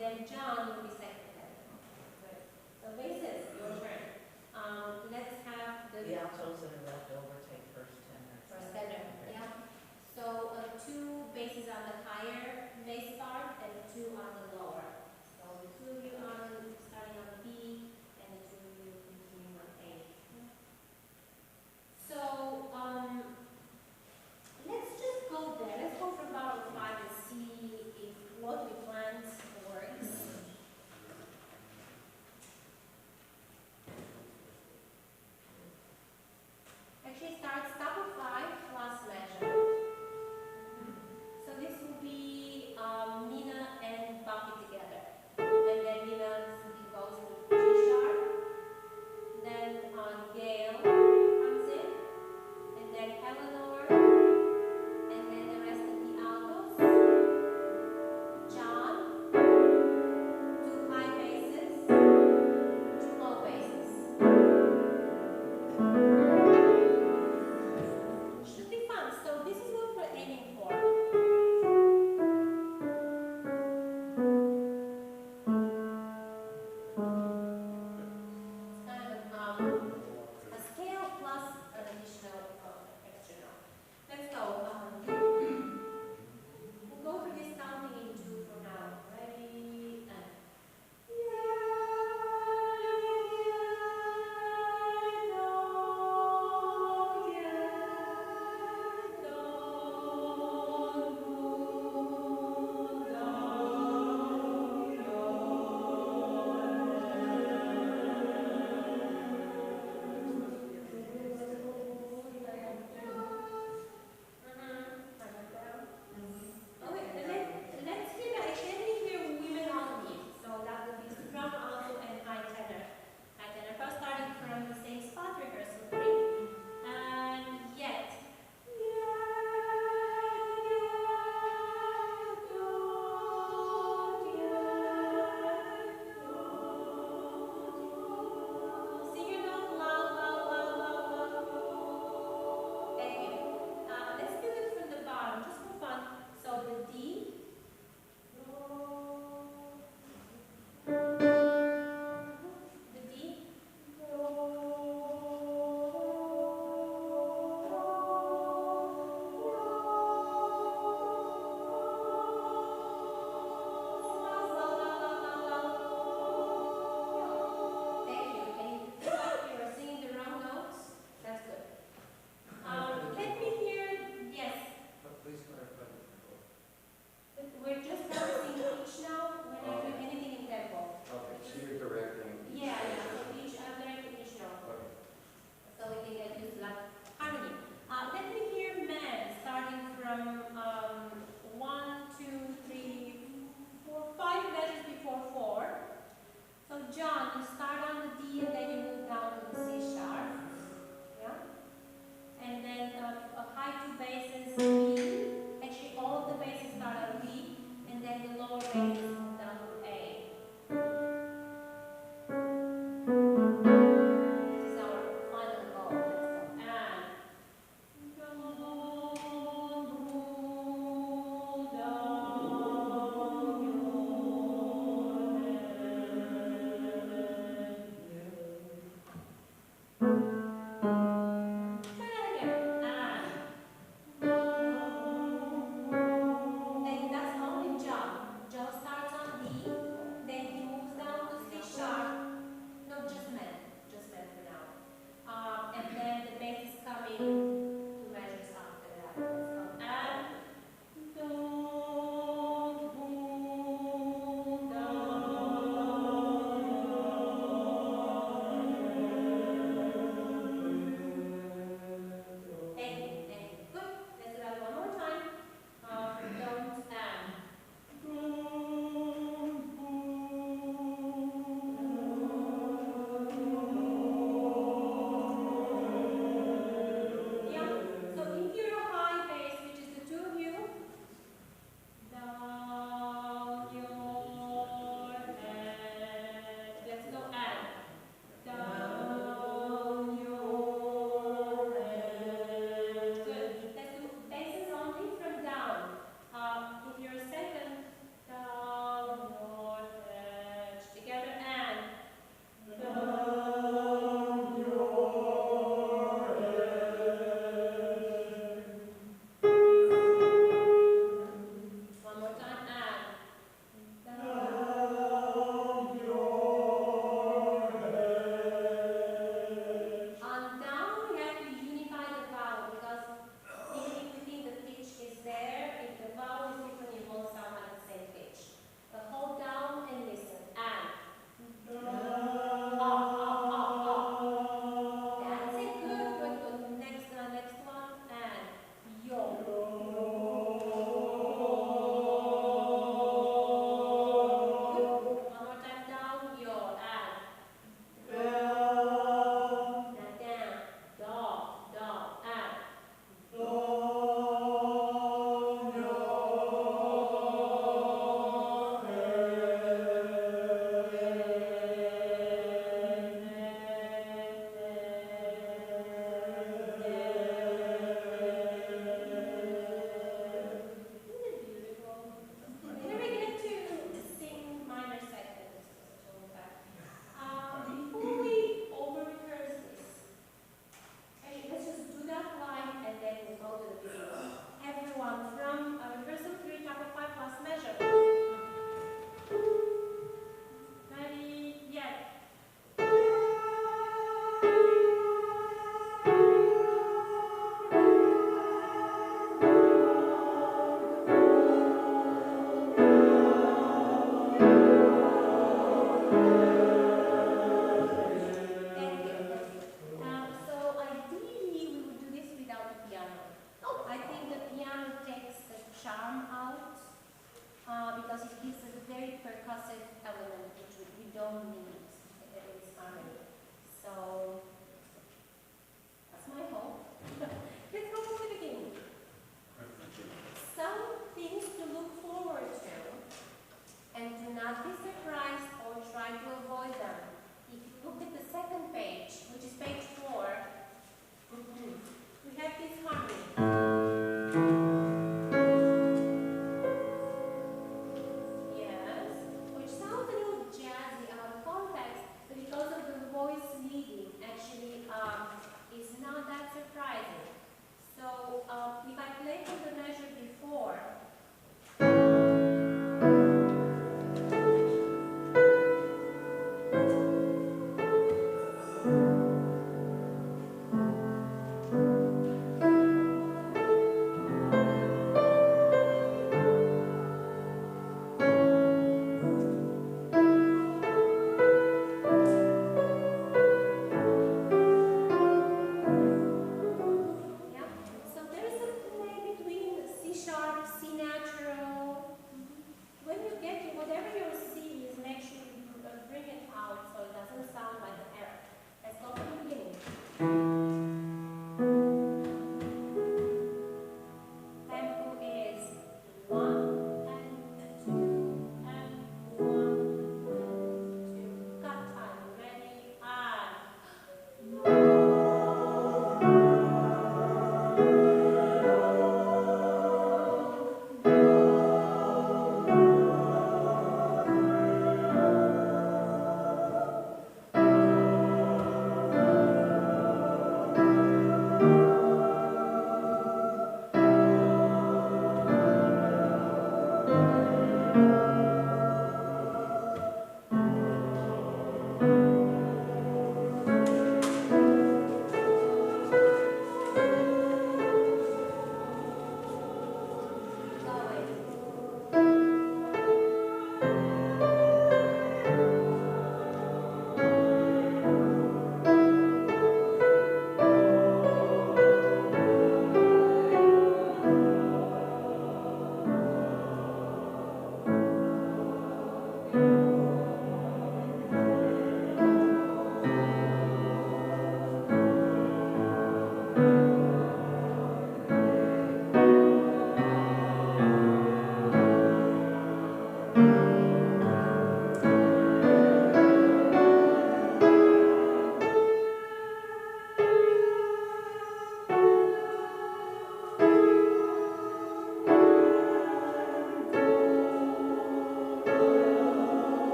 then John will be secretary. Good. So basses, your turn. Let's have The altos that are left over take first tenor. first tenor. Yeah. So 2 basses on the higher bass part and 2 on the lower. So the 2 of you on starting on B and the 2 of you continuing on A. So let's just go there. Let's go from bottom 5 and see if what we planned works.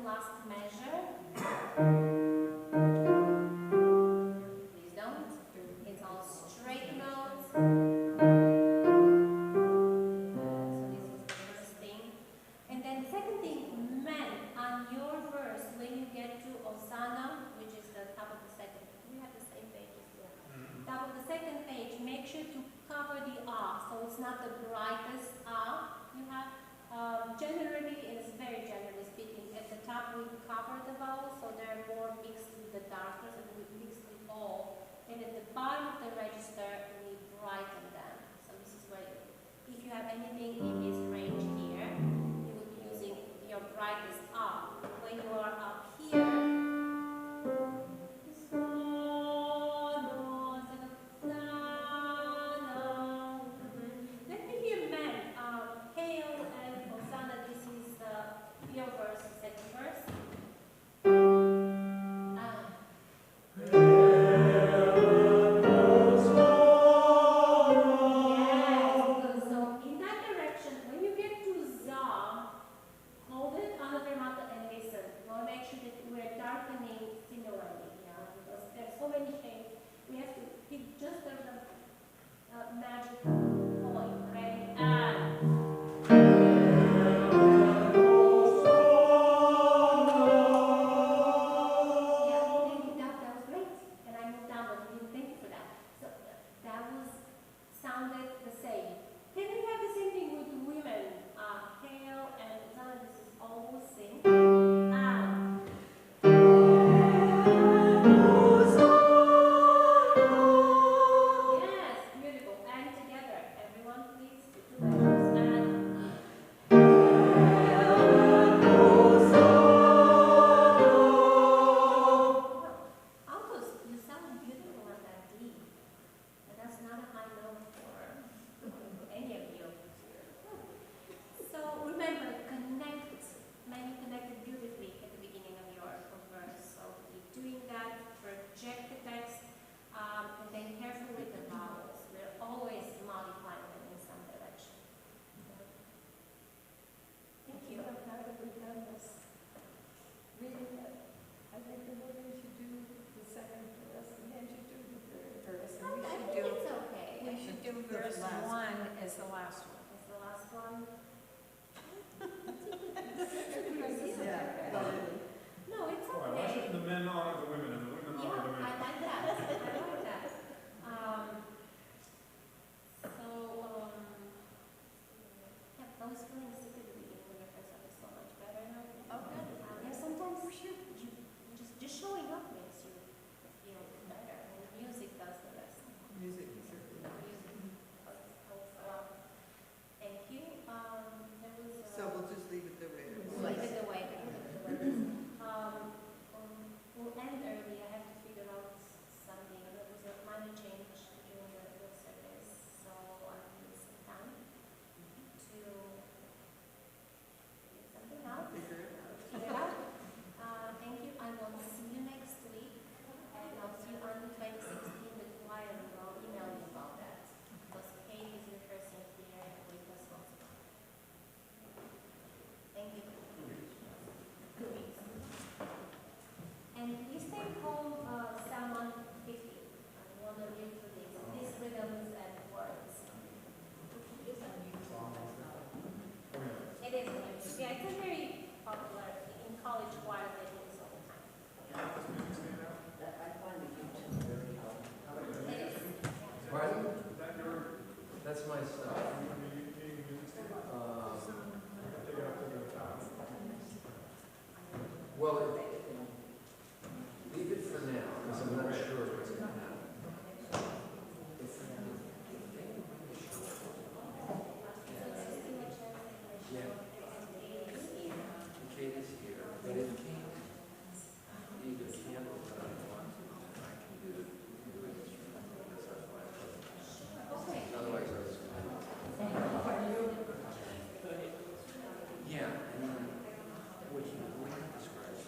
last measure. Please don't. It's all straight notes. So this is the first thing. And then second thing, men, on your verse, when you get to Osana, which is the top of the second, we have the same pages here. Top of the second page, make sure to cover the ah, so it's not the brightest ah you have. Generally, it's very generally speaking, at the top we cover the vowels, so they're more mixed with the darkers and we mix with all. And at the bottom of the register, we brighten them. So this is where, if you have anything in this range here, you would be using your brightest ah. When you are up here, let me hear men. Hail and Hosanna, this is your verse, second verse. Yes, good. So in that direction, when you get to za, hold it under the mouth and listen. We'll make sure that we're darkening similarly, because there's so many shades. We have to pick just the magic point. Ready? And. Sounded the same. Can we have the same thing with women? Hail and Hosanna, this is always sing. And. Yes, beautiful. And together. Everyone please, the two letters. And. Altos, you sound beautiful on that D. And that's not a high note for any of you. So remember, connect. Man, you connected beautifully at the beginning of your verse. So keep doing that, project the text, and then careful with the vowels. We're always modifying them in some direction. Thank you. How have we done this? Reading it. I think the women should do the second verse, and men should do the third verse. And I think it's okay. we should do The verse last 1 as the last one. That's the last one. Yeah. No, it's Why okay. shouldn't the men honor the women and the women honor the Yeah, men? I like that. I like that. Yeah, I was feeling sick at the beginning when I first started, so much better now. Okay. Yeah, sometimes you just showing up makes you feel better, and the music does the rest. Music is certainly. Helps a lot. Thank you. There was. So we'll just leave it the way it is. Leave it the way it is. We'll end early. I have to figure out something. There was a minor change during the service, so I need some time to figure something out. Figure it out. Figure it out. Thank you. I will see you next week, and I'll see you on the 2016 with choir, and I'll email you about that. Because Kate is rehearsing here and we was also. Thank you. 2 weeks. And please take home Psalm 150. I want to read through these rhythms and words. It is. Yeah, it's a very popular in college choir. They do this all the time. I find the YouTube very helpful. It is. Pardon? Is that your, That's my stuff. music stand? Take it up to the top. Well, leave it for now, because I'm not sure what's going to happen. Yeah. Kate is here, but if Kate either handles what I want, I can do it. Because that's why I put it. Okay. Otherwise, I was. Yeah, and then what you described.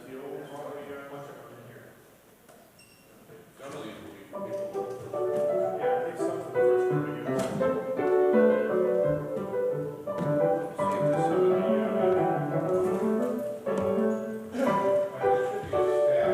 the old, electric on in here. Some of these will be for people. Yeah, I think some for the first one we use. See if there's some of the, there should be a stack.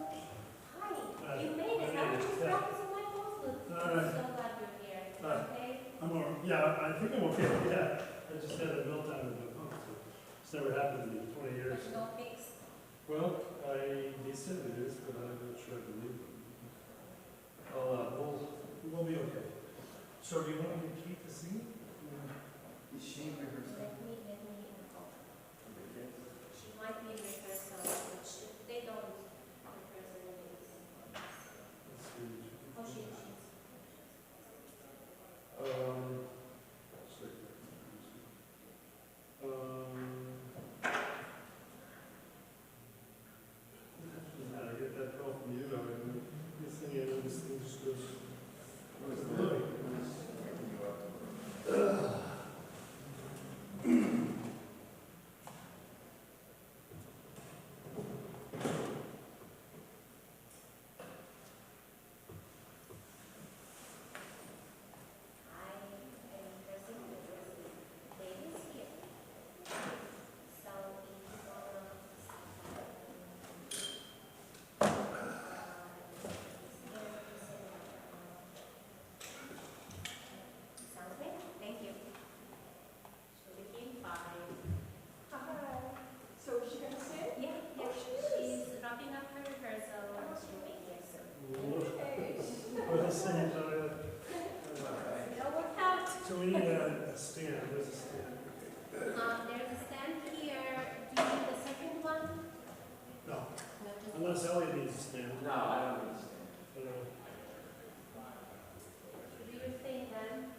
Hi, you made it. I was just practicing my poses. I'm so glad you're here. Okay? Yeah, I think I'm okay, yeah. I just had a meltdown in my pump, so it's never happened to me in 20 years. But no fix. Well, he said it is, but I'm not sure I believe him. We'll be okay. So do you want me to keep the scene? Is she rehearsing? Let me info. She might be in rehearsal, which if they don't rehearse anyways. Let's see. Oh, she's. Let's see. Doesn't matter, I get that call from you, I mean, this thing, this thing just goes. So we need a stand, there's a stand. There's a stand here. Do you need the second one? No, No, just unless Elliot needs a stand. No, I don't understand. do your thing then.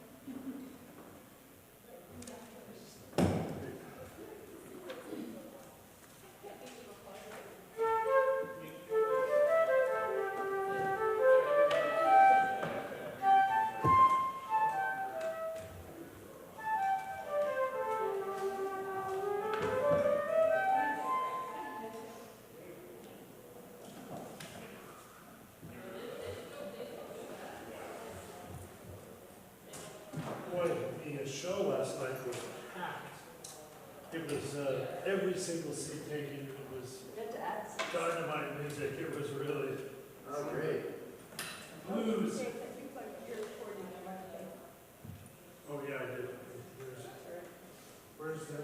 Boy, the show last night was packed. It was every single seat taken. It was dynamite music. It was really Oh, great. blues. Oh yeah, I did. Where's that?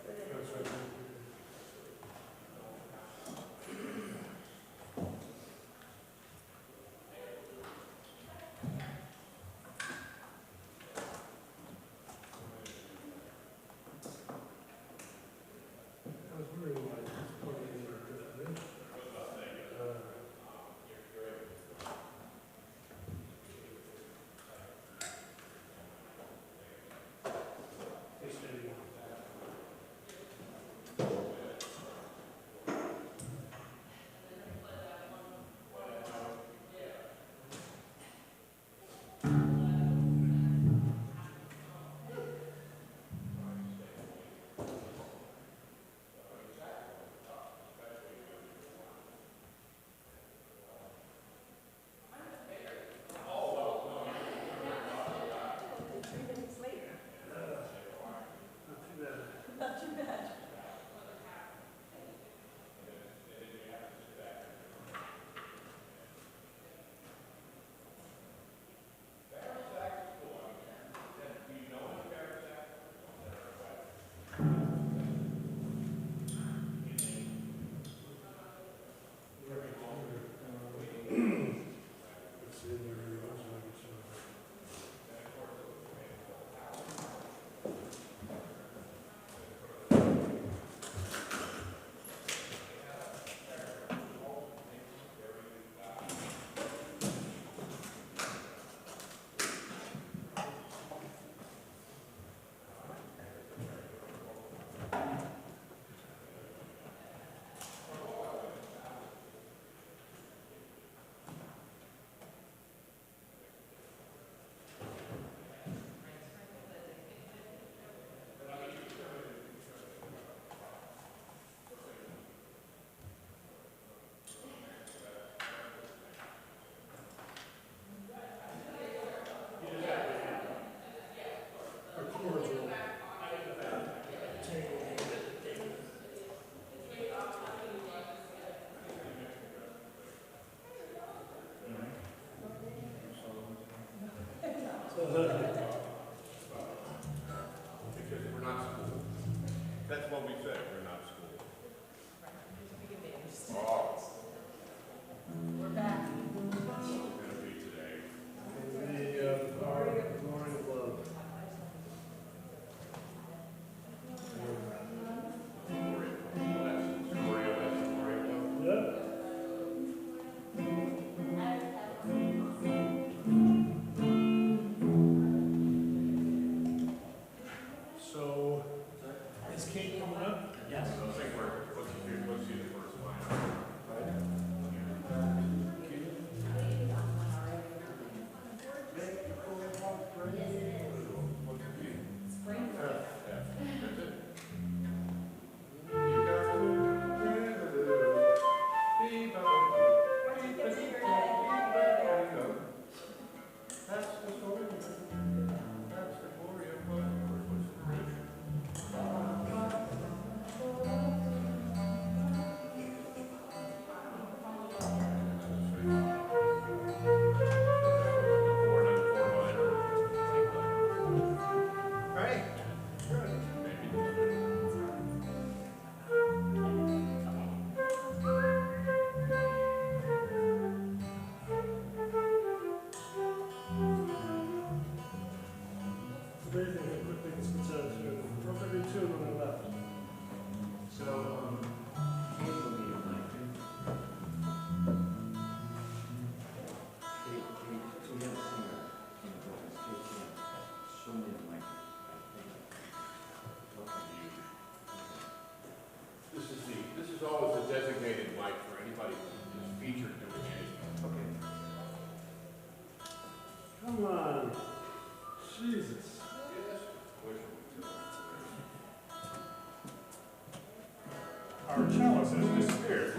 That's right. Because we're not school. That's what we said, we're not school. Oh, We're back. it's gonna be today. The, our glory of love. Yep. So, is Kate coming up? Yes. I think let's see the first line. What's it mean? F. That's it. You got That's the story. That's the glory of God. What's the bridge? Right. Amazing how quickly this gets out through. Perfectly two when I left. So, Kate will need a mic. Kate, so we have a singer in the office. Kate can't show me the mic, I think. Okay. This is always a designated mic for anybody who is featured doing anything. Okay. Come on. Jesus. Yes. Our chalice has disappeared.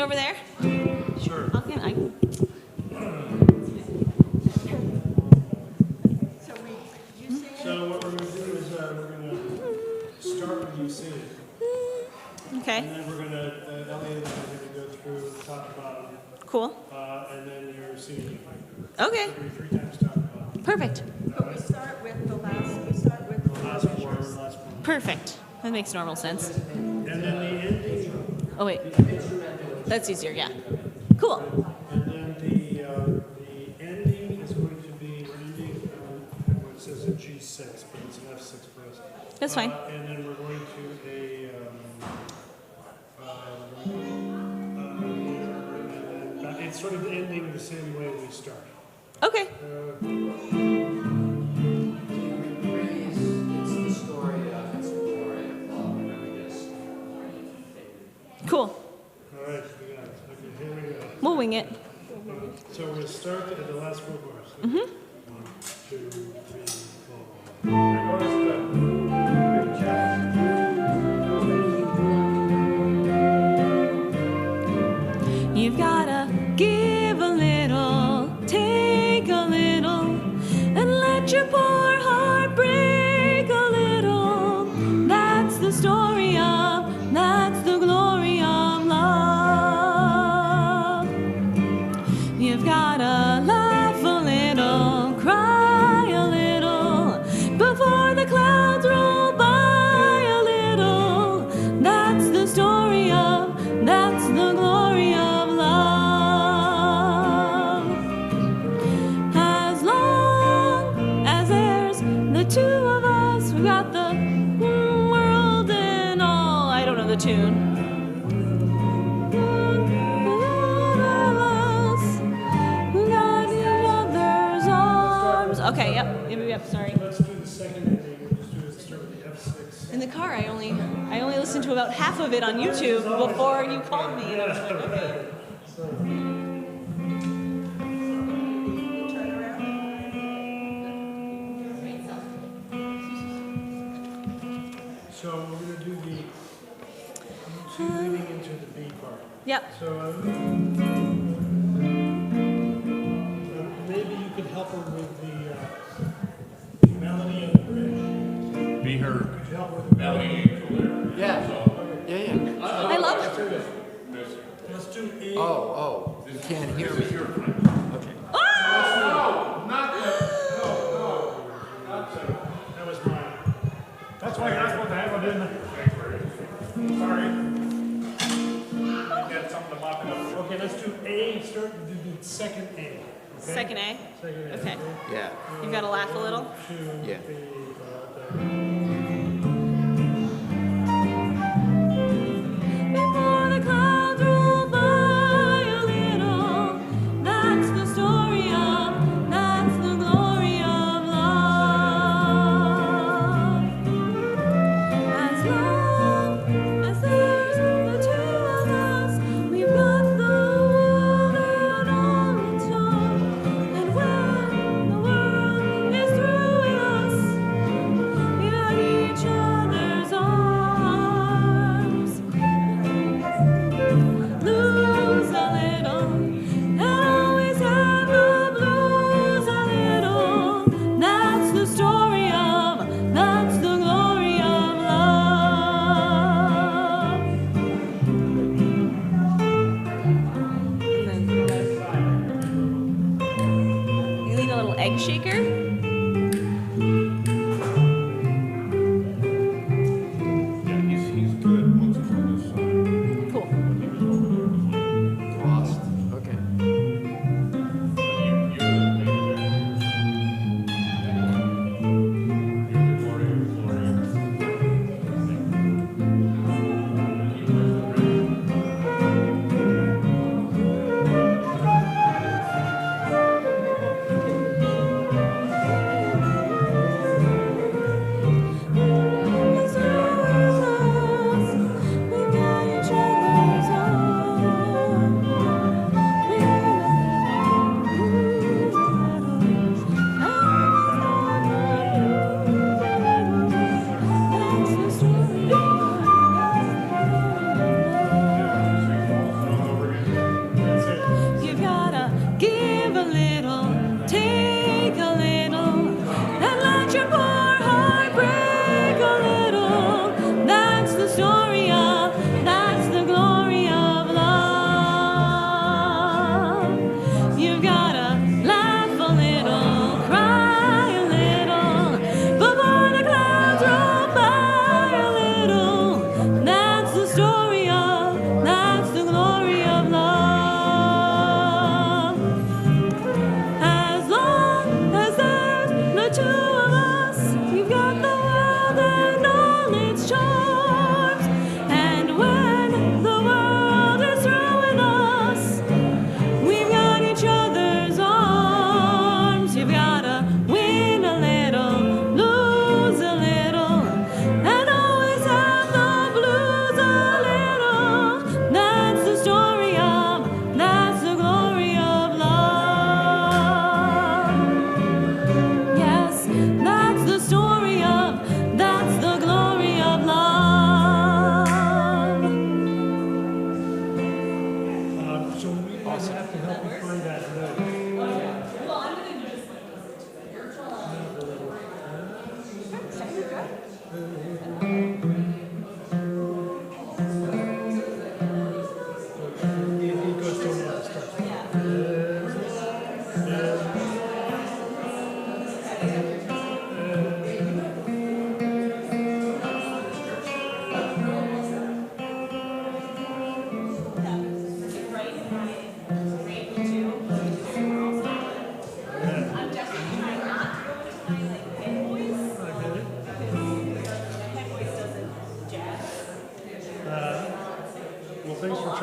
over there? Sure. Okay, So what we're gonna do is, we're gonna start with you singing. Okay, And then we're gonna, Elliot and I are gonna go through top to bottom, cool. and then you're singing. Okay, It'll be 3 times top to bottom. perfect. But we start with the last, we start with the Last four, last one. Perfect. That makes normal sense. And then the ending, Oh, wait. That's easier, yeah. Cool. and then the ending is going to be, we're ending, what it says a G6, but it's an F6 for us. That's fine. And then we're going to it's sort of ending the same way we start. Okay. Praise, it's the story of, it's the glory of love, and then we just. Cool. All right, we got it. Okay, here we go. We'll wing it. So we'll start at the last 4 bars. Mm-hmm. 1, 2, 3, 4. That goes good. Great job. You've gotta give a little, take a little, and let your poor heart break a little. That's the story of, that's the glory of love. You've gotta laugh a little, cry a little, before the clouds roll by a little. That's the story of, that's the glory of love. As long as there's the two of us, we've got the world and all. I don't know the tune. Okay, yep, sorry. Let's do the second ending. We'll just do it, start with the F6. In the car, I only listened to about half of it on YouTube before you called me. And I was like, okay. turn around. So we're going to do the two leading into the B part. Yep. So maybe you could help her with the melody of the bridge. Be heard. Could you help her with the melody? Yeah. Yeah. I love it. Let's do A. Oh, you can't hear me. Okay. That was mine. That's why you're not supposed to have it in the... Sorry. Got something to mop it up. Okay, let's do A, start to do the second A. Okay? Second A. Second A. Okay. Yeah. You've got to laugh a little. 2, Yeah. 3, 4, 5. Before the clouds roll by a little, that's the story of, that's the glory of love. As long as there's the two of us, we've got the world and all its charm. And when the world is through with us,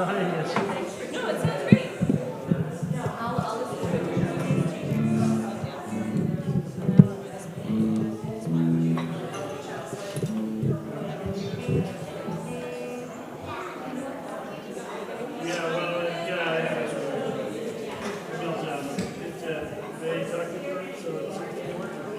trying it. No, it sounds great. I'll listen to it. Yeah, well, yeah, it's they talked about it, so it's important.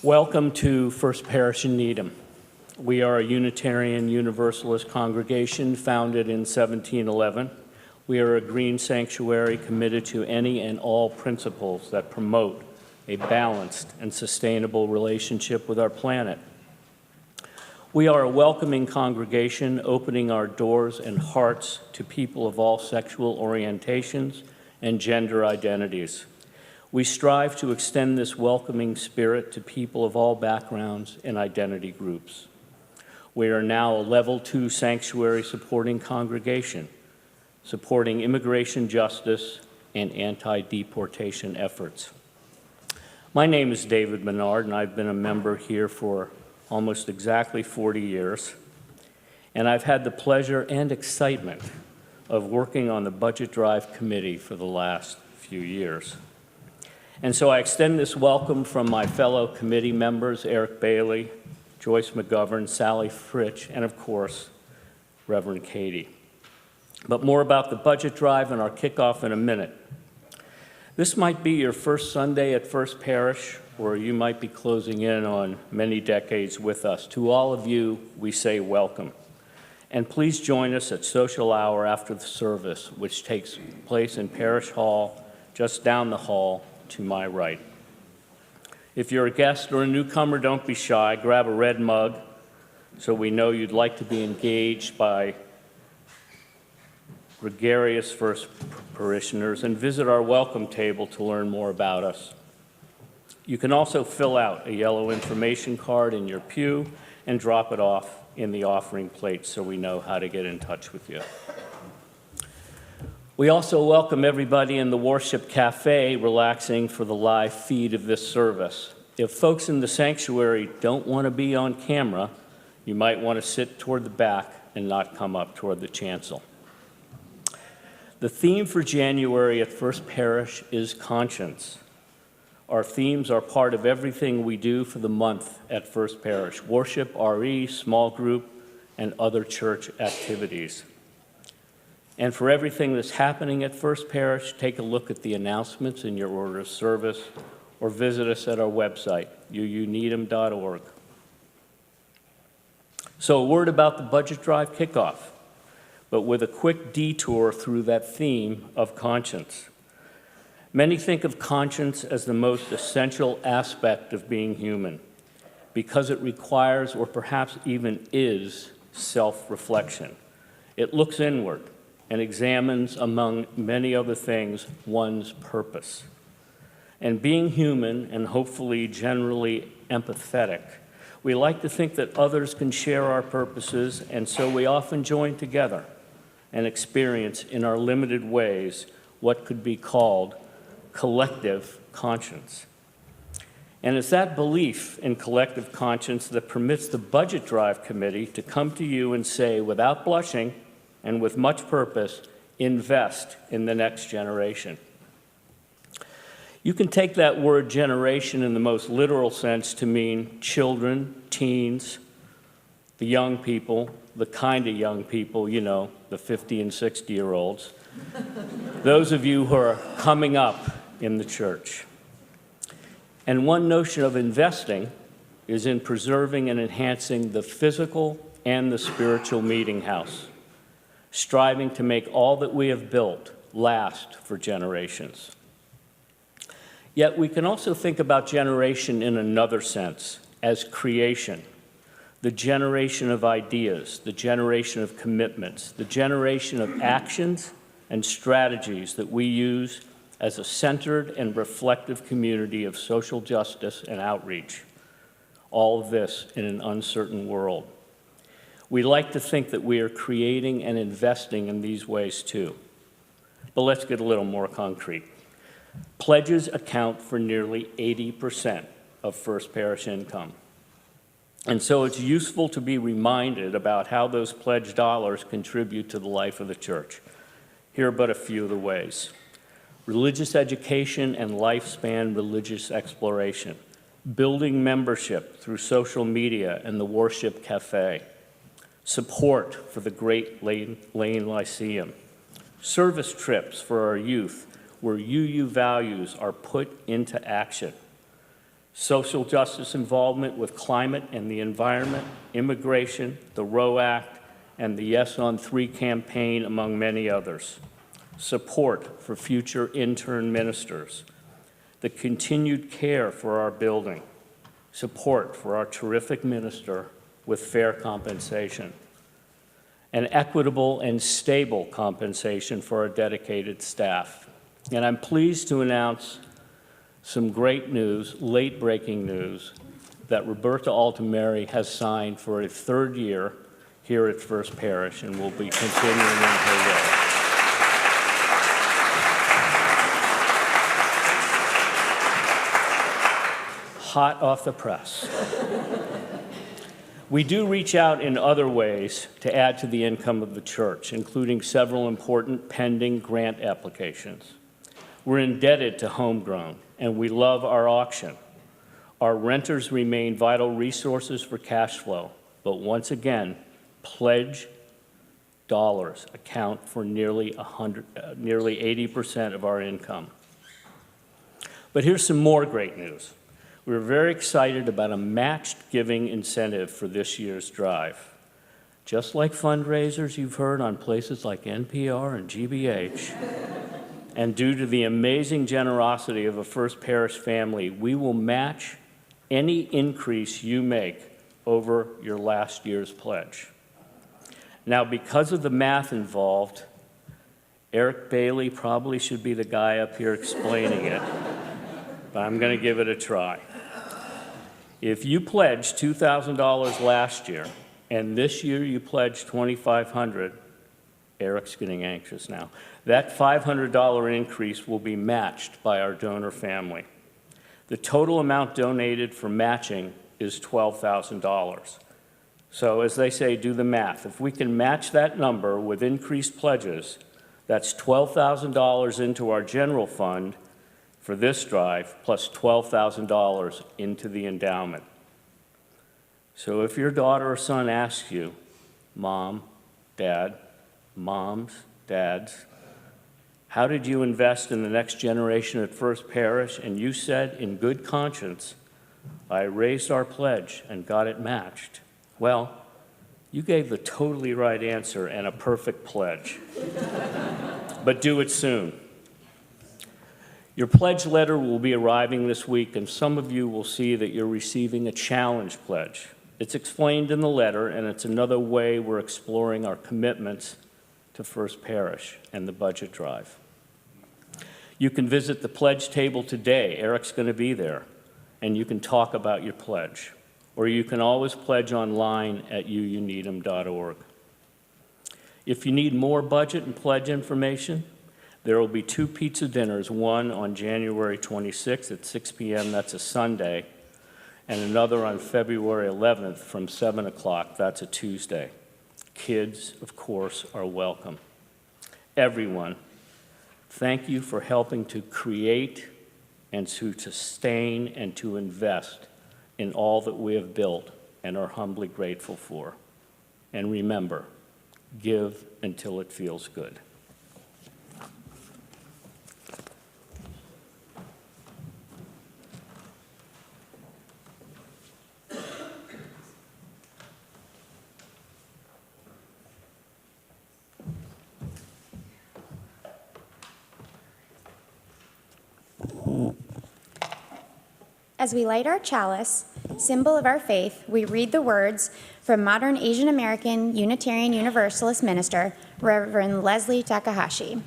Welcome to First Parish in Needham. We are a Unitarian Universalist congregation founded in 1711. We are a green sanctuary committed to any and all principles that promote a balanced and sustainable relationship with our planet. We are a welcoming congregation, opening our doors and hearts to people of all sexual orientations and gender identities. We strive to extend this welcoming spirit to people of all backgrounds and identity groups. We are now a Level 2 sanctuary supporting congregation, supporting immigration justice and anti-deportation efforts. My name is David Menard, and I've been a member here for almost exactly 40 years, and I've had the pleasure and excitement of working on the Budget Drive Committee for the last few years. And so I extend this welcome from my fellow committee members, Eric Bailey, Joyce McGovern, Sally Fritsch, and of course, Reverend Katie. But more about the budget drive and our kickoff in a minute. This might be your first Sunday at First Parish, or you might be closing in on many decades with us. To all of you, we say welcome. And please join us at social hour after the service, which takes place in Parish Hall, just down the hall to my right. If you're a guest or a newcomer, don't be shy. Grab a red mug so we know you'd like to be engaged by gregarious First parishioners, and visit our welcome table to learn more about us. You can also fill out a yellow information card in your pew and drop it off in the offering plate so we know how to get in touch with you. We also welcome everybody in the Worship Cafe relaxing for the live feed of this service. If folks in the sanctuary don't want to be on camera, you might want to sit toward the back and not come up toward the chancel. The theme for January at First Parish is conscience. Our themes are part of everything we do for the month at First Parish: worship, RE, small group, and other church activities. And for everything that's happening at First Parish, take a look at the announcements in your order of service or visit us at our website, uuneedham.org. So a word about the budget drive kickoff, but with a quick detour through that theme of conscience. Many think of conscience as the most essential aspect of being human because it requires, or perhaps even is, self-reflection. It looks inward and examines, among many other things, one's purpose. And being human, and hopefully generally empathetic, we like to think that others can share our purposes, and so we often join together and experience in our limited ways what could be called collective conscience. And it's that belief in collective conscience that permits the Budget Drive Committee to come to you and say, without blushing and with much purpose, invest in the next generation. You can take that word generation in the most literal sense to mean children, teens, the young people, the kind of young people, you know, the 50 and 60-year-olds, those of you who are coming up in the church. And one notion of investing is in preserving and enhancing the physical and the spiritual meeting house, striving to make all that we have built last for generations. Yet we can also think about generation in another sense, as creation, the generation of ideas, the generation of commitments, the generation of actions and strategies that we use as a centered and reflective community of social justice and outreach. All of this in an uncertain world. We like to think that we are creating and investing in these ways too. But let's get a little more concrete. Pledges account for nearly 80% of First Parish income. And so it's useful to be reminded about how those pledged dollars contribute to the life of the church. Here are but a few of the ways. Religious education and lifespan religious exploration, building membership through social media and the Worship Cafe, support for the Great Lane Lyceum, service trips for our youth where UU values are put into action, social justice involvement with climate and the environment, immigration, the Roe Act, and the Yes on 3 campaign, among many others. Support for future intern ministers, the continued care for our building, support for our terrific minister with fair compensation, and equitable and stable compensation for our dedicated staff. And I'm pleased to announce some great news, late-breaking news, that Roberta Altameri has signed for a 3rd year here at First Parish and will be continuing in her role. Hot off the press. We do reach out in other ways to add to the income of the church, including several important pending grant applications. We're indebted to Homegrown, and we love our auction. Our renters remain vital resources for cash flow, but once again, pledge dollars account for nearly 80% of our income. But here's some more great news. We're very excited about a matched giving incentive for this year's drive. Just like fundraisers you've heard on places like NPR and GBH, and due to the amazing generosity of a First Parish family, we will match any increase you make over your last year's pledge. Now, because of the math involved, Eric Bailey probably should be the guy up here explaining it, but I'm going to give it a try. If you pledged $2,000 last year, and this year you pledged $2,500, Eric's getting anxious now, that $500 increase will be matched by our donor family. The total amount donated for matching is $12,000. So as they say, do the math. If we can match that number with increased pledges, that's $12,000 into our general fund for this drive, plus $12,000 into the endowment. So if your daughter or son asks you, Mom, Dad, moms, dads, how did you invest in the next generation at First Parish? And you said, in good conscience, I raised our pledge and got it matched. Well, you gave the totally right answer and a perfect pledge. But do it soon. Your pledge letter will be arriving this week, and some of you will see that you're receiving a challenge pledge. It's explained in the letter, and it's another way we're exploring our commitments to First Parish and the budget drive. You can visit the pledge table today. Eric's going to be there, and you can talk about your pledge. Or you can always pledge online at youneedem.org. If you need more budget and pledge information, there will be 2 pizza dinners, one on January 26th at 6 p.m., that's a Sunday, and another on February 11th from 7 o'clock, that's a Tuesday. Kids, of course, are welcome. Everyone, thank you for helping to create and to sustain and to invest in all that we have built and are humbly grateful for. And remember, give until it feels good. As we light our chalice, symbol of our faith, we read the words from modern Asian American Unitarian Universalist minister, Reverend Leslie Takahashi.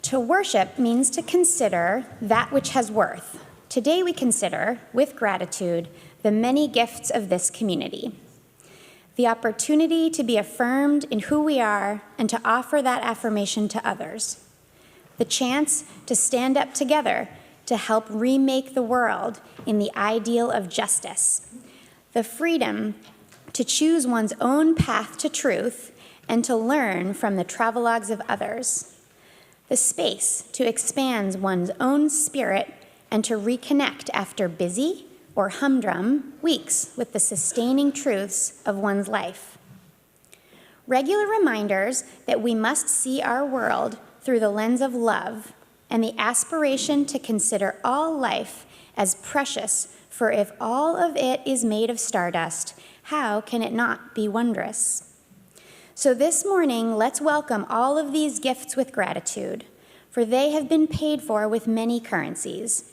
To worship means to consider that which has worth. Today we consider, with gratitude, the many gifts of this community. The opportunity to be affirmed in who we are and to offer that affirmation to others. The chance to stand up together to help remake the world in the ideal of justice. The freedom to choose one's own path to truth and to learn from the travelogues of others. The space to expand one's own spirit and to reconnect after busy or humdrum weeks with the sustaining truths of one's life. Regular reminders that we must see our world through the lens of love and the aspiration to consider all life as precious, for if all of it is made of stardust, how can it not be wondrous? So this morning, let's welcome all of these gifts with gratitude, for they have been paid for with many currencies.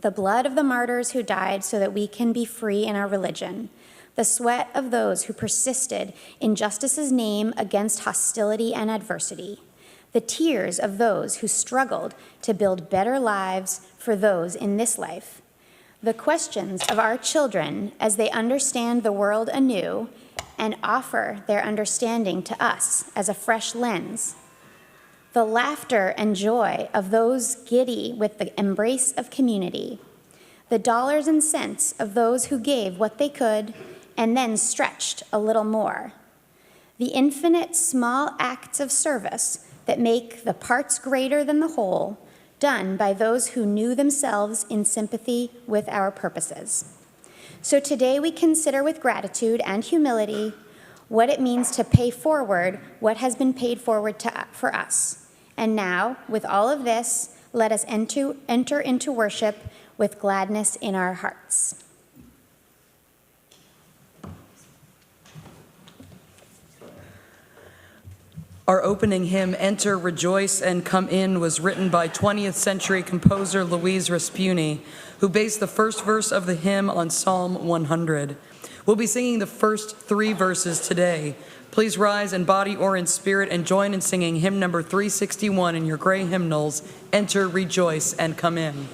The blood of the martyrs who died so that we can be free in our religion, the sweat of those who persisted in justice's name against hostility and adversity, the tears of those who struggled to build better lives for those in this life, the questions of our children as they understand the world anew and offer their understanding to us as a fresh lens, the laughter and joy of those giddy with the embrace of community, the dollars and cents of those who gave what they could and then stretched a little more, the infinite small acts of service that make the parts greater than the whole, done by those who knew themselves in sympathy with our purposes. So today we consider with gratitude and humility what it means to pay forward what has been paid forward for us. And now, with all of this, let us enter into worship with gladness in our hearts. Our opening hymn, Enter, Rejoice, and Come In, was written by 20th century composer Louise Raspuni, who based the first verse of the hymn on Psalm 100. We'll be singing the first 3 verses today. Please rise in body or in spirit and join in singing hymn number 361 in your gray hymnals, Enter, Rejoice, and Come In.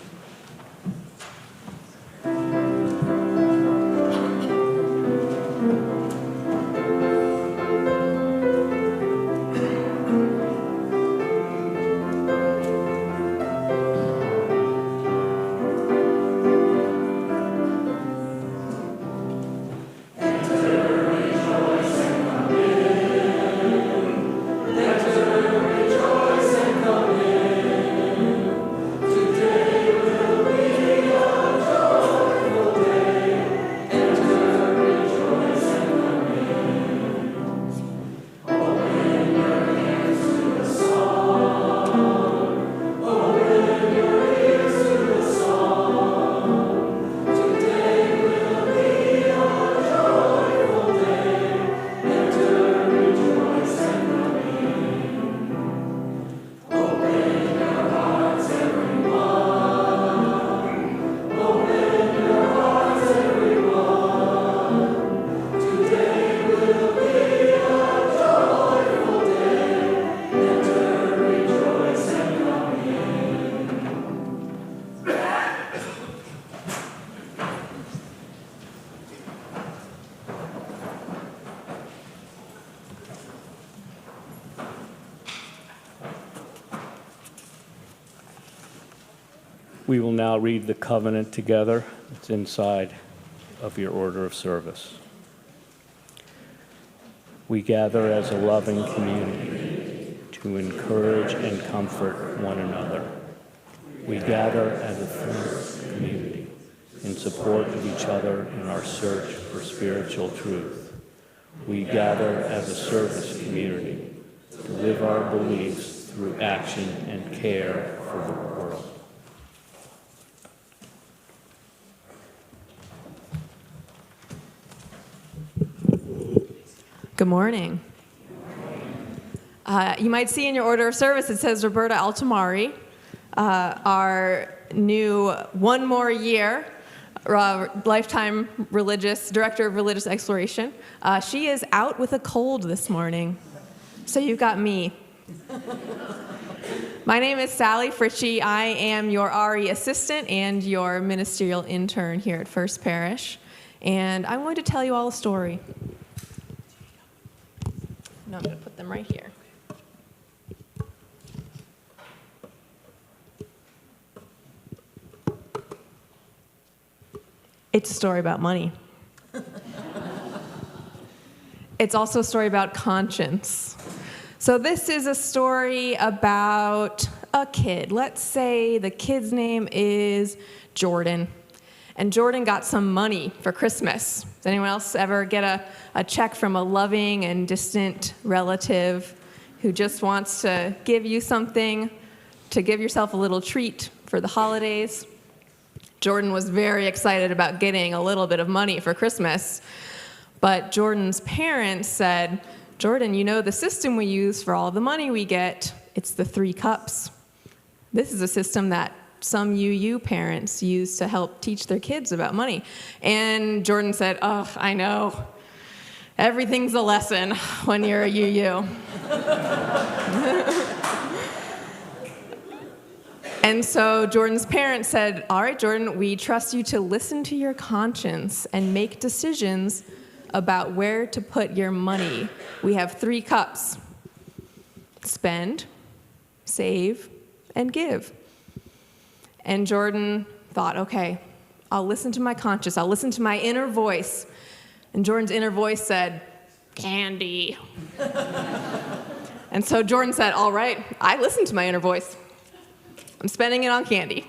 We will now read the covenant together. It's inside of your order of service. We gather as a loving community to encourage and comfort one another. We gather as a firm community in support of each other in our search for spiritual truth. We gather as a service community to live our beliefs through action and care for the world. Good morning. You might see in your order of service it says Roberta Altamari, our new one more year lifetime director of religious exploration. She is out with a cold this morning, so you've got me. My name is Sally Fritchie. I am your RE assistant and your ministerial intern here at First Parish, and I'm going to tell you all a story. No, I'm going to put them right here. It's a story about money. It's also a story about conscience. So this is a story about a kid. Let's say the kid's name is Jordan. And Jordan got some money for Christmas. Does anyone else ever get a check from a loving and distant relative who just wants to give you something, to give yourself a little treat for the holidays? Jordan was very excited about getting a little bit of money for Christmas. But Jordan's parents said, Jordan, you know the system we use for all the money we get, it's the 3 cups. This is a system that some UU parents use to help teach their kids about money. And Jordan said, oh, I know. Everything's a lesson when you're a UU. And so Jordan's parents said, all right, Jordan, we trust you to listen to your conscience and make decisions about where to put your money. We have 3 cups: spend, save, and give. And Jordan thought, okay, I'll listen to my conscience. I'll listen to my inner voice. And Jordan's inner voice said, candy. And so Jordan said, all right, I listened to my inner voice. I'm spending it on candy.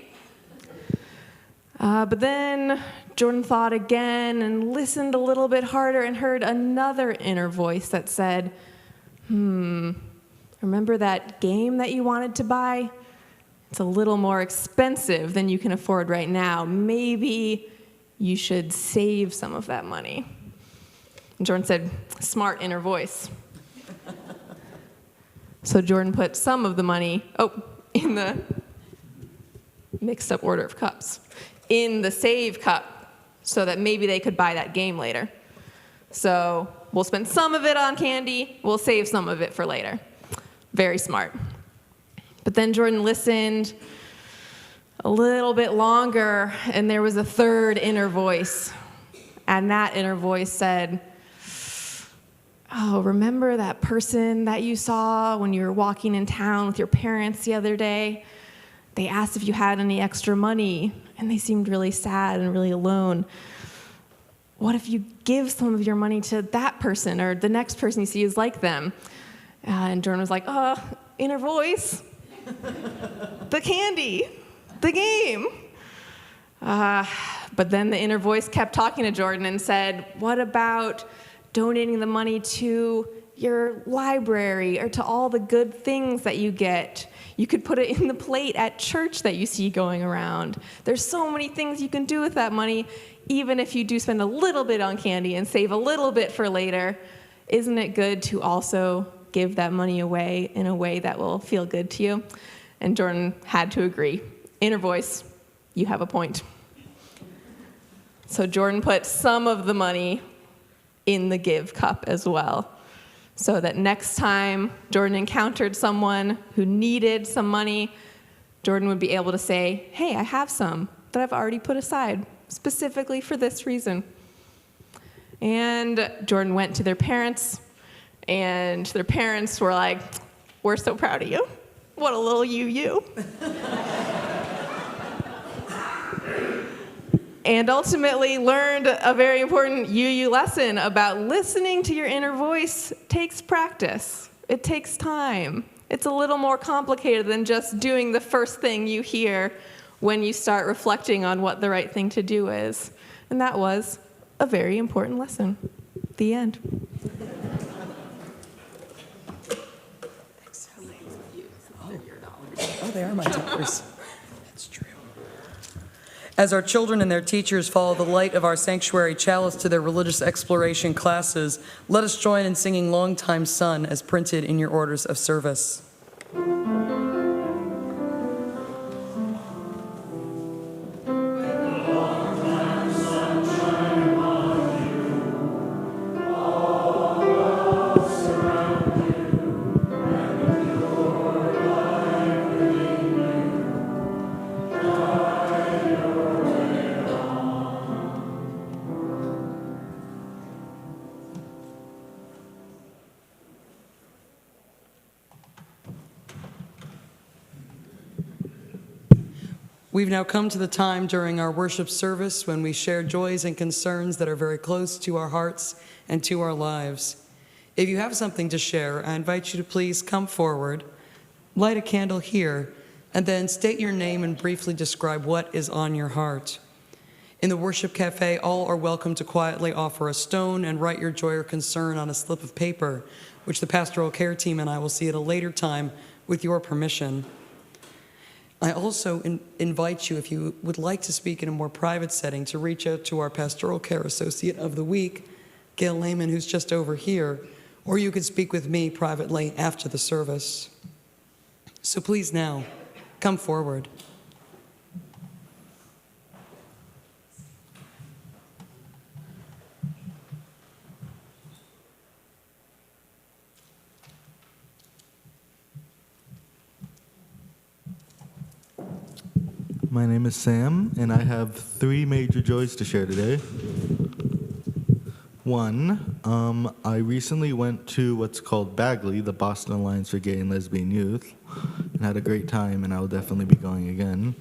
But then Jordan thought again and listened a little bit harder and heard another inner voice that said, remember that game that you wanted to buy? It's a little more expensive than you can afford right now. Maybe you should save some of that money. And Jordan said, smart inner voice. So Jordan put some of the money, in the mixed up order of cups, in the save cup, so that maybe they could buy that game later. So we'll spend some of it on candy, we'll save some of it for later. Very smart. But then Jordan listened a little bit longer, and there was a third inner voice. And that inner voice said, oh, remember that person that you saw when you were walking in town with your parents the other day? They asked if you had any extra money, and they seemed really sad and really alone. What if you give some of your money to that person, or the next person you see is like them? And Jordan was like, inner voice, the candy, the game. But then the inner voice kept talking to Jordan and said, what about donating the money to your library or to all the good things that you get? You could put it in the plate at church that you see going around. There's so many things you can do with that money, even if you do spend a little bit on candy and save a little bit for later. Isn't it good to also give that money away in a way that will feel good to you? And Jordan had to agree. Inner voice, you have a point. So Jordan put some of the money in the give cup as well, so that next time Jordan encountered someone who needed some money, Jordan would be able to say, hey, I have some that I've already put aside specifically for this reason. And Jordan went to their parents, and their parents were like, we're so proud of you. What a little you. And ultimately learned a very important UU lesson about listening to your inner voice takes practice. It takes time. It's a little more complicated than just doing the first thing you hear when you start reflecting on what the right thing to do is. And that was a very important lesson. The end. Oh, they are my dollars. That's true. As our children and their teachers follow the light of our sanctuary chalice to their religious exploration classes, let us join in singing Long Time Son as printed in your orders of service. We've now come to the time during our worship service when we share joys and concerns that are very close to our hearts and to our lives. If you have something to share, I invite you to please come forward, light a candle here, and then state your name and briefly describe what is on your heart. In the worship cafe, all are welcome to quietly offer a stone and write your joy or concern on a slip of paper, which the pastoral care team and I will see at a later time with your permission. I also invite you, if you would like to speak in a more private setting, to reach out to our Pastoral Care Associate of the Week, Gail Lehman, who's just over here, or you could speak with me privately after the service. So please now, come forward. My name is Sam, and I have 3 major joys to share today. One, I recently went to what's called Bagley, the Boston Alliance for Gay and Lesbian Youth, and had a great time, and I will definitely be going again.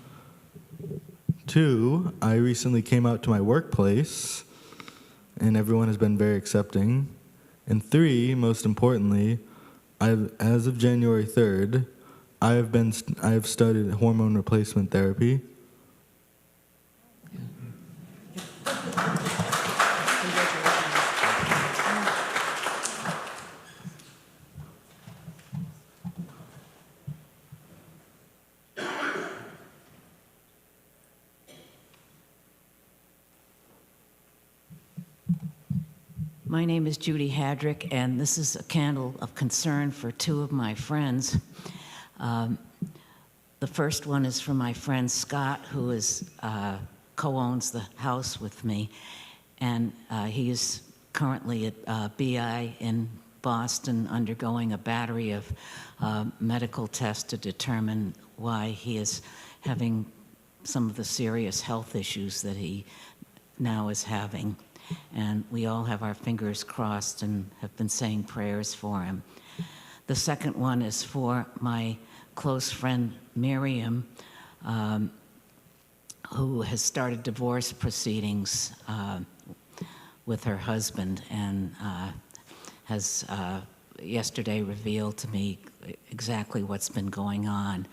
2, I recently came out to my workplace, and everyone has been very accepting. And 3, most importantly, as of January 3rd, I have started hormone replacement therapy. My name is Judy Hadrick, and this is a candle of concern for 2 of my friends. The first one is for my friend Scott, who co-owns the house with me, and he is currently at BI in Boston undergoing a battery of medical tests to determine why he is having some of the serious health issues that he now is having. And we all have our fingers crossed and have been saying prayers for him. The second one is for my close friend Miriam, who has started divorce proceedings with her husband and has yesterday revealed to me exactly what's been going on.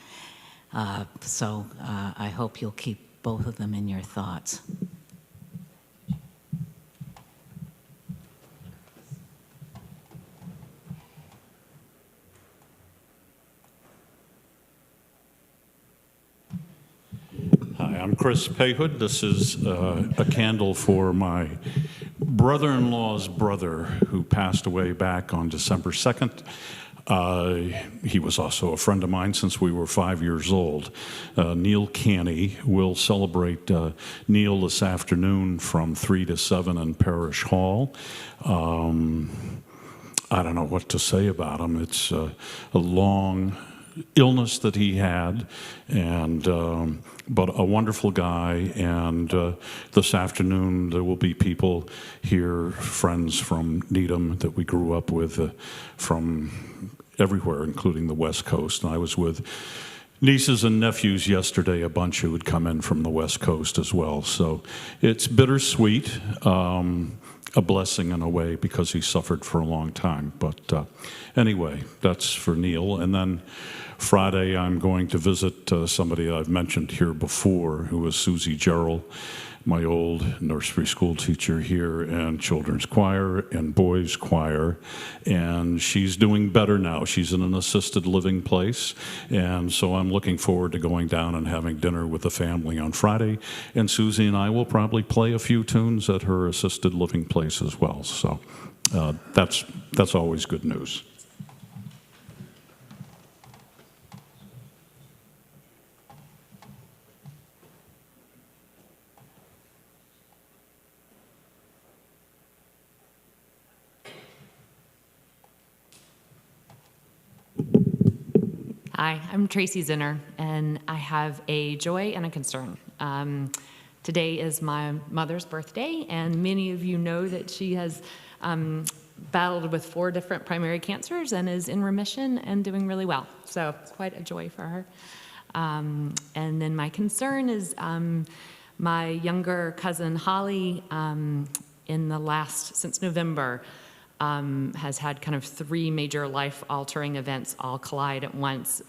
So I hope you'll keep both of them in your thoughts. Hi, I'm Chris Payhood. This is a candle for my brother-in-law's brother who passed away back on December 2nd. He was also a friend of mine since we were 5 years old. Neil Canny. Will celebrate Neil this afternoon from 3 to 7 in Parish Hall. I don't know what to say about him. It's a long illness that he had, and but a wonderful guy. And this afternoon there will be people here, friends from Needham that we grew up with from everywhere, including the West Coast. And I was with nieces and nephews yesterday, a bunch who had come in from the West Coast as well. So it's bittersweet, a blessing in a way, because he suffered for a long time. But anyway, that's for Neil. And then Friday, I'm going to visit somebody I've mentioned here before, who was Susie Gerald, my old nursery school teacher here, and children's choir and boys choir. And she's doing better now. She's in an assisted living place. And so I'm looking forward to going down and having dinner with the family on Friday. And Susie and I will probably play a few tunes at her assisted living place as well. So that's always good news. Hi, I'm Tracy Zinner, and I have a joy and a concern. Today is my mother's birthday, and many of you know that she has battled with 4 different primary cancers and is in remission and doing really well. So it's quite a joy for her. And then my concern is my younger cousin Holly, since November, has had kind of 3 major life-altering events all collide at once.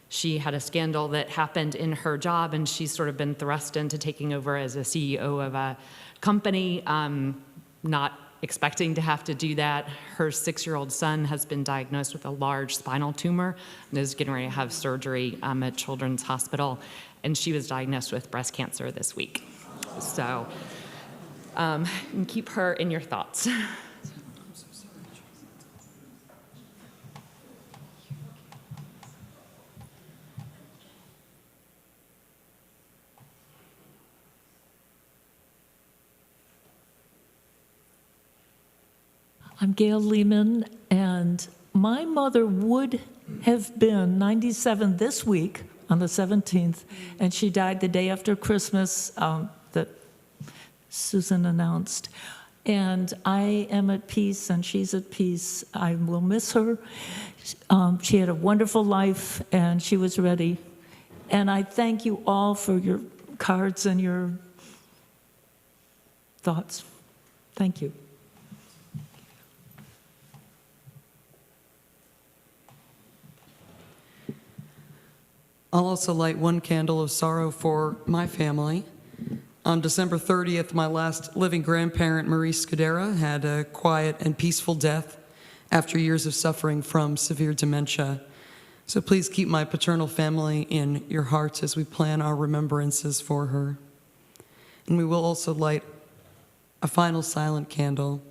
She had a scandal that happened in her job, and she's sort of been thrust into taking over as a CEO of a company, not expecting to have to do that. Her 6-year-old son has been diagnosed with a large spinal tumor and is getting ready to have surgery at Children's Hospital, and she was diagnosed with breast cancer this week. So keep her in your thoughts. I'm Gail Lehman, and my mother would have been 97 this week on the 17th, and she died the day after Christmas that Susan announced. And I am at peace, and she's at peace. I will miss her. She had a wonderful life, and she was ready. And I thank you all for your cards and your thoughts. Thank you. I'll also light one candle of sorrow for my family. On December 30th, my last living grandparent, Marie Scudera, had a quiet and peaceful death after years of suffering from severe dementia. So please keep my paternal family in your hearts as we plan our remembrances for her. And we will also light a final silent candle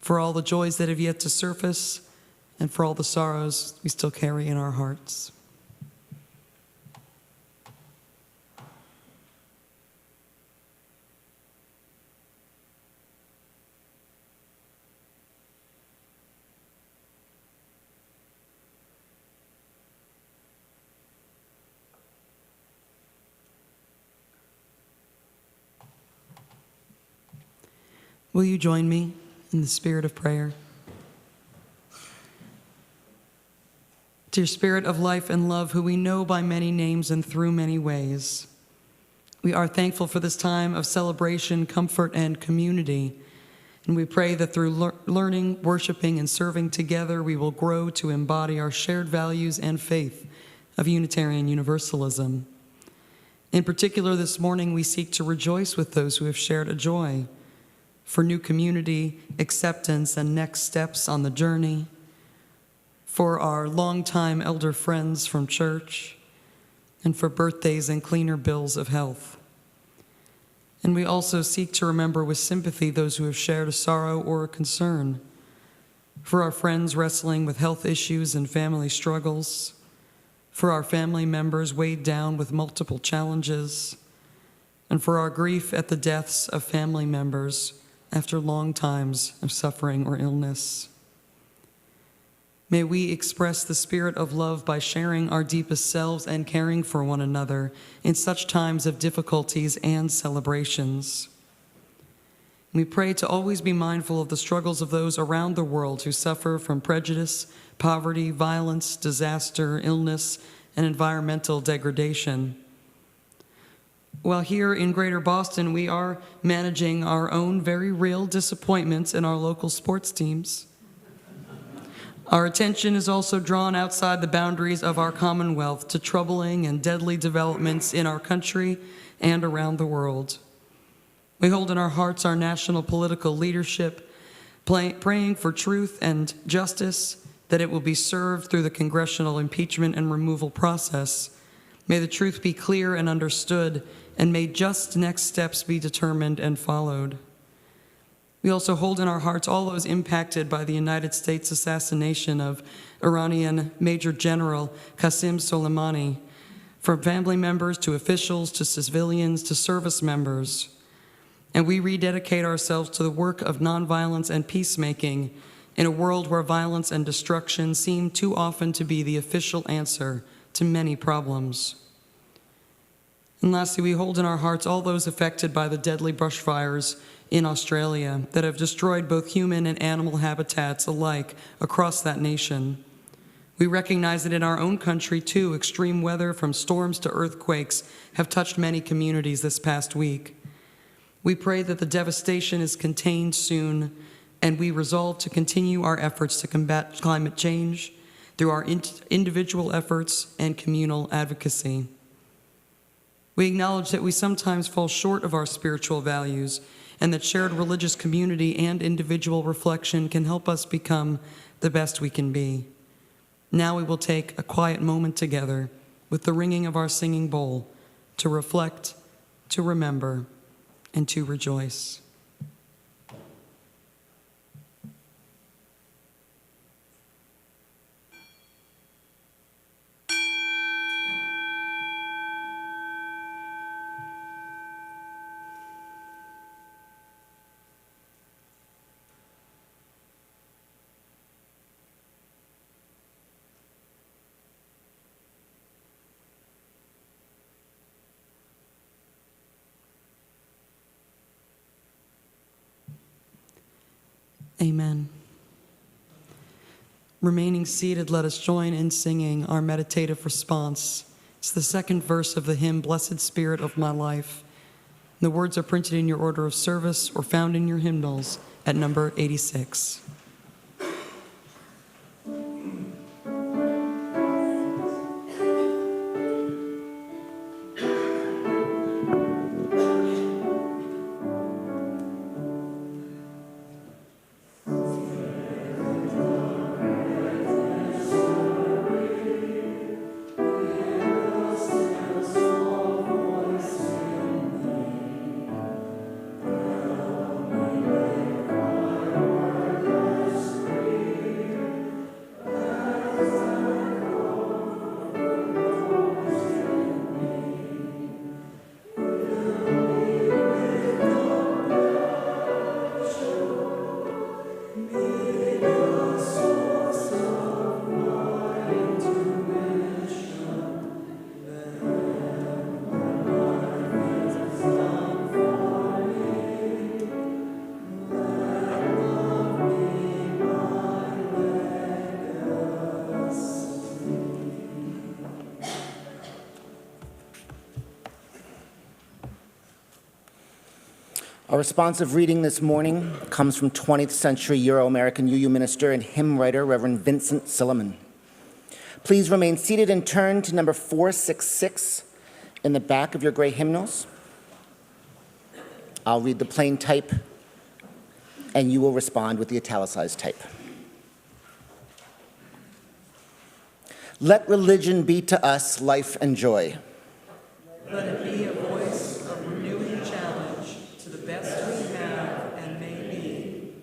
for all the joys that have yet to surface and for all the sorrows we still carry in our hearts. Will you join me in the spirit of prayer? Dear Spirit of life and love, who we know by many names and through many ways, we are thankful for this time of celebration, comfort, and community. And we pray that through learning, worshiping, and serving together, we will grow to embody our shared values and faith of Unitarian Universalism. In particular, this morning, we seek to rejoice with those who have shared a joy for new community, acceptance, and next steps on the journey, for our longtime elder friends from church, and for birthdays and cleaner bills of health. And we also seek to remember with sympathy those who have shared a sorrow or a concern, for our friends wrestling with health issues and family struggles, for our family members weighed down with multiple challenges, and for our grief at the deaths of family members after long times of suffering or illness. May we express the spirit of love by sharing our deepest selves and caring for one another in such times of difficulties and celebrations. We pray to always be mindful of the struggles of those around the world who suffer from prejudice, poverty, violence, disaster, illness, and environmental degradation. While here in Greater Boston, we are managing our own very real disappointments in our local sports teams. Our attention is also drawn outside the boundaries of our Commonwealth to troubling and deadly developments in our country and around the world. We hold in our hearts our national political leadership, praying for truth and justice, that it will be served through the congressional impeachment and removal process. May the truth be clear and understood, and may just next steps be determined and followed. We also hold in our hearts all those impacted by the United States assassination of Iranian Major General Qasem Soleimani, from family members to officials to civilians to service members. And we rededicate ourselves to the work of nonviolence and peacemaking in a world where violence and destruction seem too often to be the official answer to many problems. And lastly, we hold in our hearts all those affected by the deadly bushfires in Australia that have destroyed both human and animal habitats alike across that nation. We recognize that in our own country, too, extreme weather from storms to earthquakes have touched many communities this past week. We pray that the devastation is contained soon, and we resolve to continue our efforts to combat climate change through our individual efforts and communal advocacy. We acknowledge that we sometimes fall short of our spiritual values, and that shared religious community and individual reflection can help us become the best we can be. Now we will take a quiet moment together with the ringing of our singing bowl to reflect, to remember, and to rejoice. Amen. Remaining seated, let us join in singing our meditative response. It's the second verse of the hymn, Blessed Spirit of My Life. The words are printed in your order of service or found in your hymnals at number 86. Our responsive reading this morning comes from 20th century Euro-American UU minister and hymn writer, Reverend Vincent Silliman. Please remain seated and turn to number 466 in the back of your gray hymnals. I'll read the plain type, and you will respond with the italicized type. Let religion be to us life and joy. Let it be a voice of renewing challenge to the best we have and may be.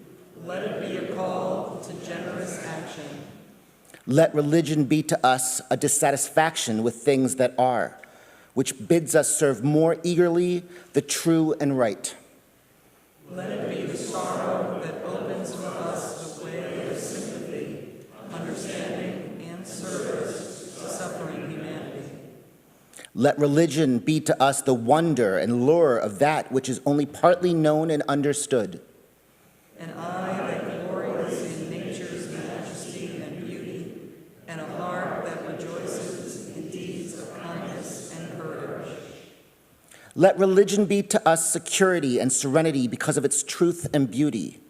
Let it be a call to generous action. Let religion be to us a dissatisfaction with things that are, which bids us serve more eagerly the true and right. Let it be the sorrow that opens for us the way of sympathy, understanding, and service to suffering humanity. Let religion be to us the wonder and lure of that which is only partly known and understood. An eye that glories in nature's majesty and beauty, and a heart that rejoices in deeds of kindness and courage. Let religion be to us security and serenity because of its truth and beauty,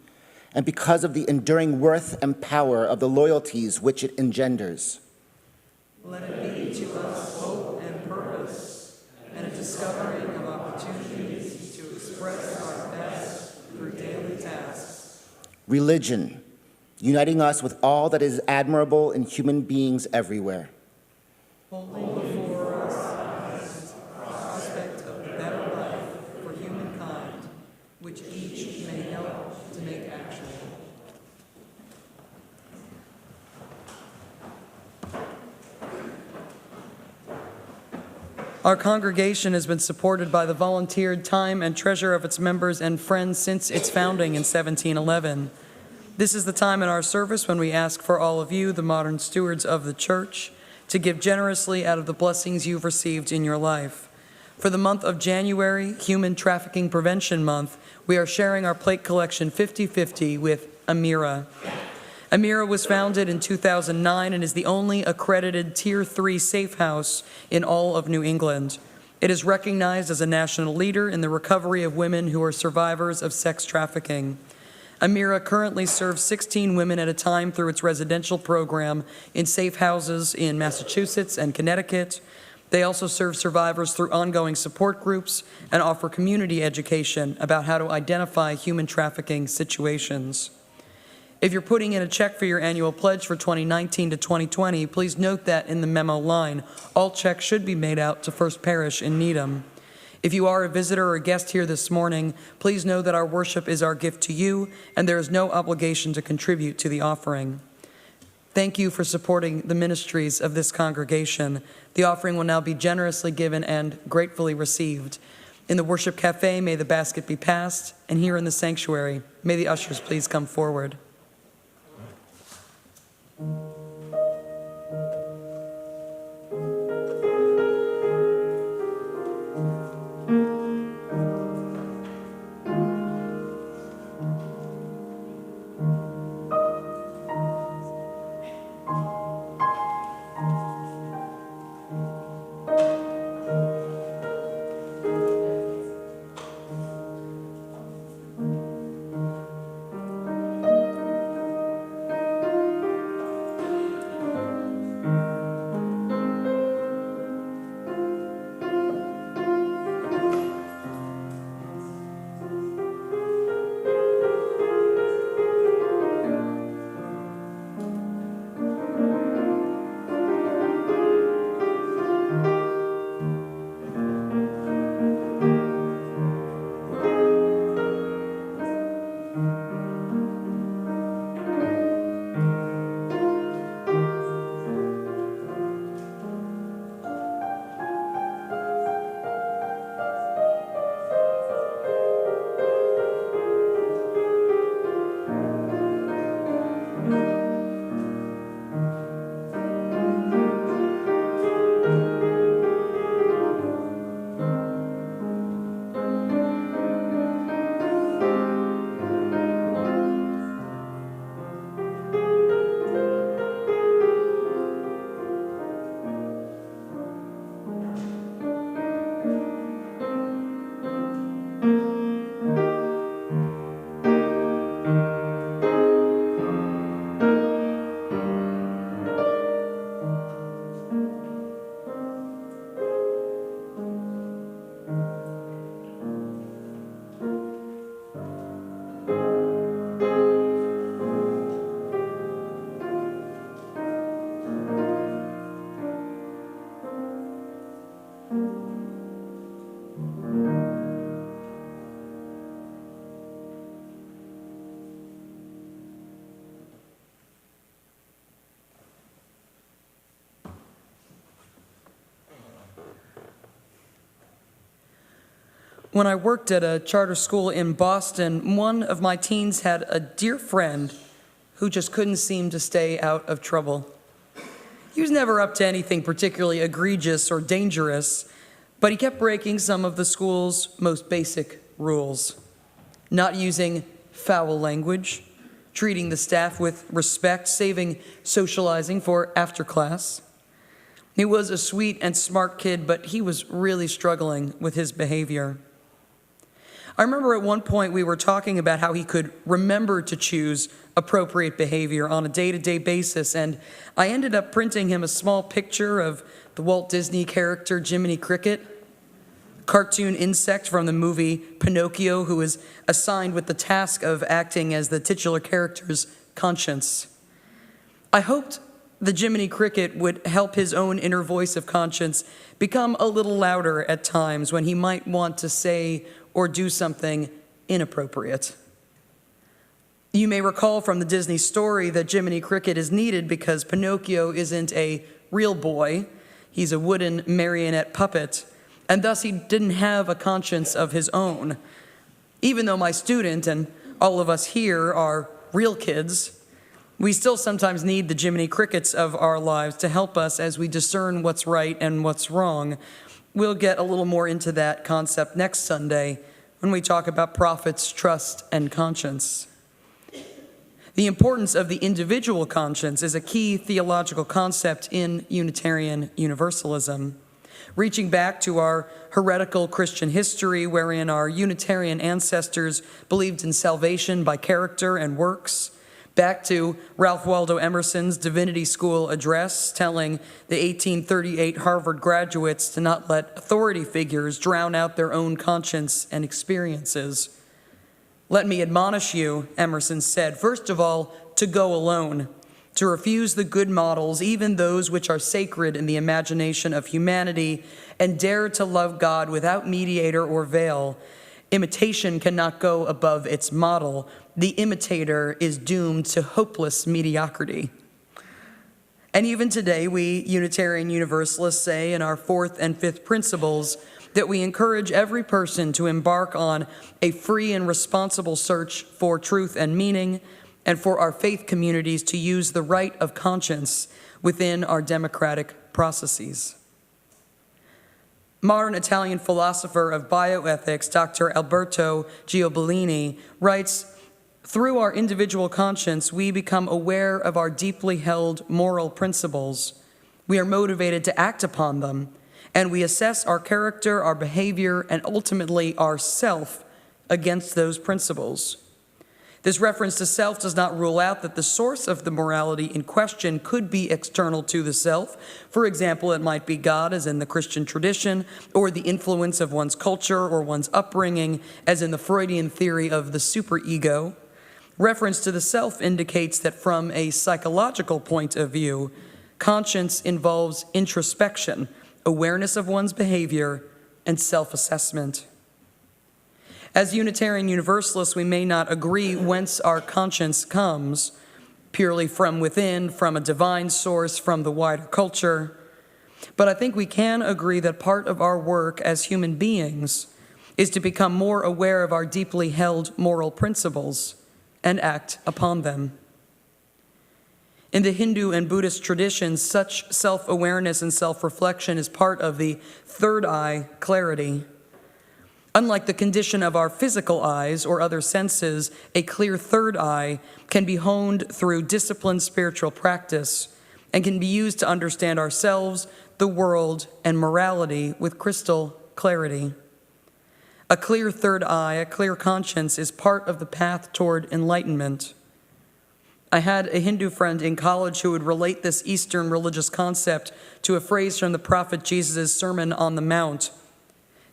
and because of the enduring worth and power of the loyalties which it engenders. Let it be to us hope and purpose, and a discovering of opportunities to express our best through daily tasks. Religion, uniting us with all that is admirable in human beings everywhere. Holding before us the prospect of a better life for humankind, which each may help to make actual. Our congregation has been supported by the volunteered time and treasure of its members and friends since its founding in 1711. This is the time in our service when we ask for all of you, the modern stewards of the church, to give generously out of the blessings you've received in your life. For the month of January, Human Trafficking Prevention Month, we are sharing our plate collection 50-50 with Amira. Amira was founded in 2009 and is the only accredited Tier 3 safe house in all of New England. It is recognized as a national leader in the recovery of women who are survivors of sex trafficking. Amira currently serves 16 women at a time through its residential program in safe houses in Massachusetts and Connecticut. They also serve survivors through ongoing support groups and offer community education about how to identify human trafficking situations. If you're putting in a check for your annual pledge for 2019 to 2020, please note that in the memo line, all checks should be made out to First Parish in Needham. If you are a visitor or a guest here this morning, please know that our worship is our gift to you, and there is no obligation to contribute to the offering. Thank you for supporting the ministries of this congregation. The offering will now be generously given and gratefully received. In the worship cafe, may the basket be passed, and here in the sanctuary, may the ushers please come forward. When I worked at a charter school in Boston, one of my teens had a dear friend who just couldn't seem to stay out of trouble. He was never up to anything particularly egregious or dangerous, but he kept breaking some of the school's most basic rules. Not using foul language, treating the staff with respect, saving socializing for after class. He was a sweet and smart kid, but he was really struggling with his behavior. I remember at one point we were talking about how he could remember to choose appropriate behavior on a day-to-day basis, and I ended up printing him a small picture of the Walt Disney character Jiminy Cricket, cartoon insect from the movie Pinocchio, who is assigned with the task of acting as the titular character's conscience. I hoped the Jiminy Cricket would help his own inner voice of conscience become a little louder at times when he might want to say or do something inappropriate. You may recall from the Disney story that Jiminy Cricket is needed because Pinocchio isn't a real boy. He's a wooden marionette puppet, and thus he didn't have a conscience of his own. Even though my student and all of us here are real kids, we still sometimes need the Jiminy Crickets of our lives to help us as we discern what's right and what's wrong. We'll get a little more into that concept next Sunday when we talk about prophets, trust, and conscience. The importance of the individual conscience is a key theological concept in Unitarian Universalism. Reaching back to our heretical Christian history, wherein our Unitarian ancestors believed in salvation by character and works, Back to Ralph Waldo Emerson's Divinity School address telling the 1838 Harvard graduates to not let authority figures drown out their own conscience and experiences. "Let me admonish you," Emerson said, "first of all, to go alone, to refuse the good models, even those which are sacred in the imagination of humanity, and dare to love God without mediator or veil. Imitation cannot go above its model. The imitator is doomed to hopeless mediocrity." And even today, we Unitarian Universalists say in our fourth and fifth principles that we encourage every person to embark on a free and responsible search for truth and meaning, and for our faith communities to use the right of conscience within our democratic processes. Modern Italian philosopher of bioethics, Dr. Alberto Giobellini, writes, "Through our individual conscience, we become aware of our deeply held moral principles. We are motivated to act upon them, and we assess our character, our behavior, and ultimately our self against those principles." This reference to self does not rule out that the source of the morality in question could be external to the self. For example, it might be God, as in the Christian tradition, or the influence of one's culture or one's upbringing, as in the Freudian theory of the superego. Reference to the self indicates that from a psychological point of view, conscience involves introspection, awareness of one's behavior, and self-assessment. As Unitarian Universalists, we may not agree whence our conscience comes, purely from within, from a divine source, from the wider culture. But I think we can agree that part of our work as human beings is to become more aware of our deeply held moral principles and act upon them. In the Hindu and Buddhist traditions, such self-awareness and self-reflection is part of the third eye clarity. Unlike the condition of our physical eyes or other senses, a clear third eye can be honed through disciplined spiritual practice and can be used to understand ourselves, the world, and morality with crystal clarity. A clear third eye, a clear conscience, is part of the path toward enlightenment. I had a Hindu friend in college who would relate this Eastern religious concept to a phrase from the prophet Jesus' Sermon on the Mount.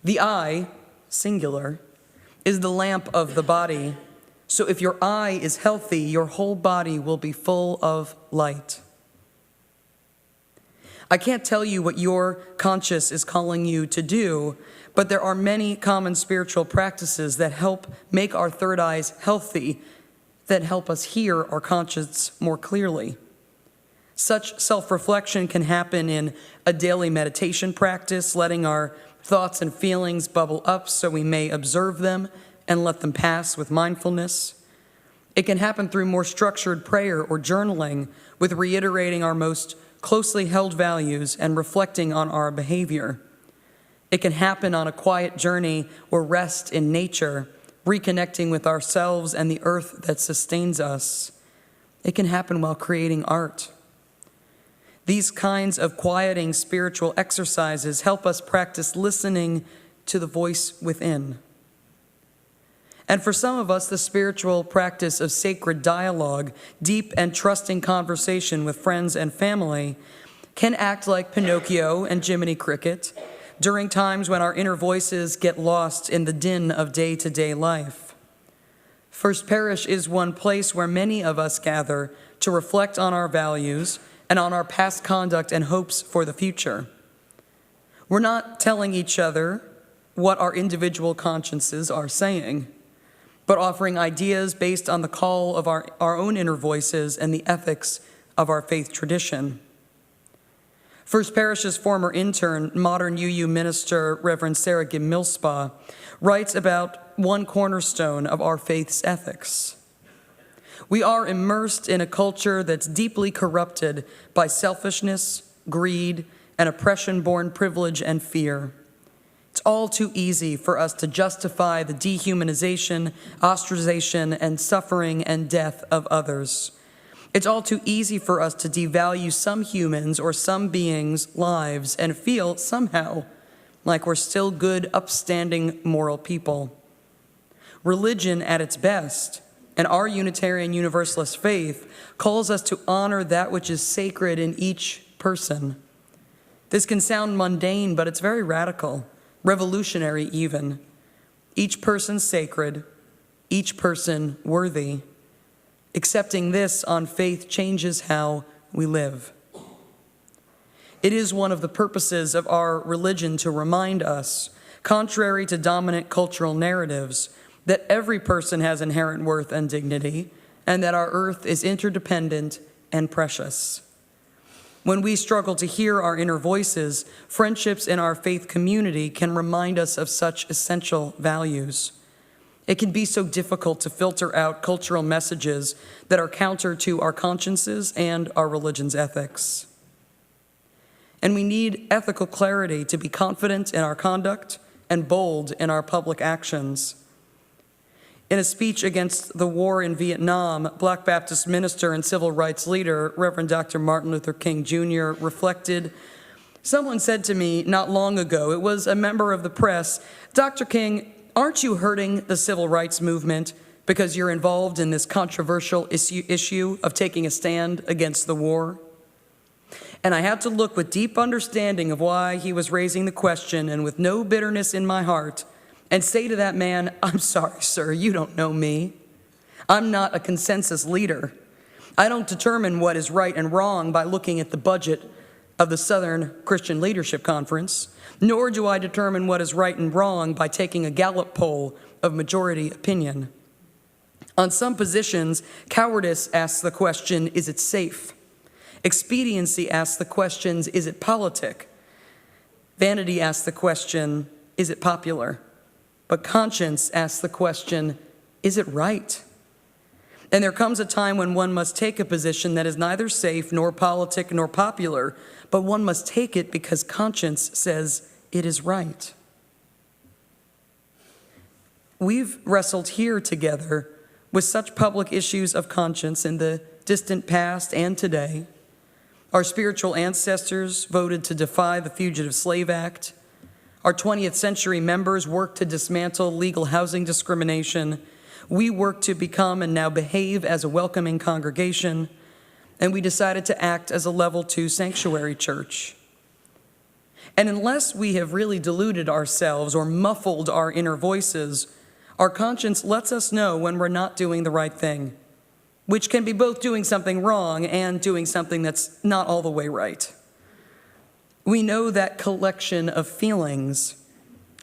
"The eye," singular, "is the lamp of the body. So if your eye is healthy, your whole body will be full of light." I can't tell you what your conscience is calling you to do, but there are many common spiritual practices that help make our third eyes healthy, that help us hear our conscience more clearly. Such self-reflection can happen in a daily meditation practice, letting our thoughts and feelings bubble up so we may observe them and let them pass with mindfulness. It can happen through more structured prayer or journaling, with reiterating our most closely held values and reflecting on our behavior. It can happen on a quiet journey or rest in nature, reconnecting with ourselves and the earth that sustains us. It can happen while creating art. These kinds of quieting spiritual exercises help us practice listening to the voice within. And for some of us, the spiritual practice of sacred dialogue, deep and trusting conversation with friends and family, can act like Pinocchio and Jiminy Cricket during times when our inner voices get lost in the din of day-to-day life. First Parish is one place where many of us gather to reflect on our values and on our past conduct and hopes for the future. We're not telling each other what our individual consciences are saying, but offering ideas based on the call of our own inner voices and the ethics of our faith tradition. First Parish's former intern, modern UU minister, Reverend Sarah Kim Millspa, writes about one cornerstone of our faith's ethics. We are immersed in a culture that's deeply corrupted by selfishness, greed, and oppression-born privilege and fear. It's all too easy for us to justify the dehumanization, ostracization, and suffering and death of others. It's all too easy for us to devalue some humans or some beings' lives and feel somehow like we're still good, upstanding, moral people. Religion, at its best, and our Unitarian Universalist faith calls us to honor that which is sacred in each person. This can sound mundane, but it's very radical, revolutionary even. Each person sacred, each person worthy. Accepting this on faith changes how we live. It is one of the purposes of our religion to remind us, contrary to dominant cultural narratives, that every person has inherent worth and dignity, and that our earth is interdependent and precious. When we struggle to hear our inner voices, friendships in our faith community can remind us of such essential values. It can be so difficult to filter out cultural messages that are counter to our consciences and our religion's ethics. And we need ethical clarity to be confident in our conduct and bold in our public actions. In a speech against the war in Vietnam, Black Baptist minister and civil rights leader, Reverend Dr. Martin Luther King Jr. reflected, "Someone said to me not long ago, it was a member of the press, 'Dr. King, aren't you hurting the civil rights movement because you're involved in this controversial issue of taking a stand against the war?' And I had to look with deep understanding of why he was raising the question and with no bitterness in my heart and say to that man, 'I'm sorry, sir, you don't know me. I'm not a consensus leader. I don't determine what is right and wrong by looking at the budget of the Southern Christian Leadership Conference, nor do I determine what is right and wrong by taking a Gallup poll of majority opinion. On some positions, cowardice asks the question, is it safe? Expediency asks the questions, is it politic? Vanity asks the question, is it popular? But conscience asks the question, is it right? And there comes a time when one must take a position that is neither safe nor politic nor popular, but one must take it because conscience says it is right. We've wrestled here together with such public issues of conscience in the distant past and today. Our spiritual ancestors voted to defy the Fugitive Slave Act. Our 20th century members worked to dismantle legal housing discrimination. We worked to become and now behave as a welcoming congregation. And we decided to act as a level 2 sanctuary church. And unless we have really deluded ourselves or muffled our inner voices, our conscience lets us know when we're not doing the right thing, which can be both doing something wrong and doing something that's not all the way right. We know that collection of feelings,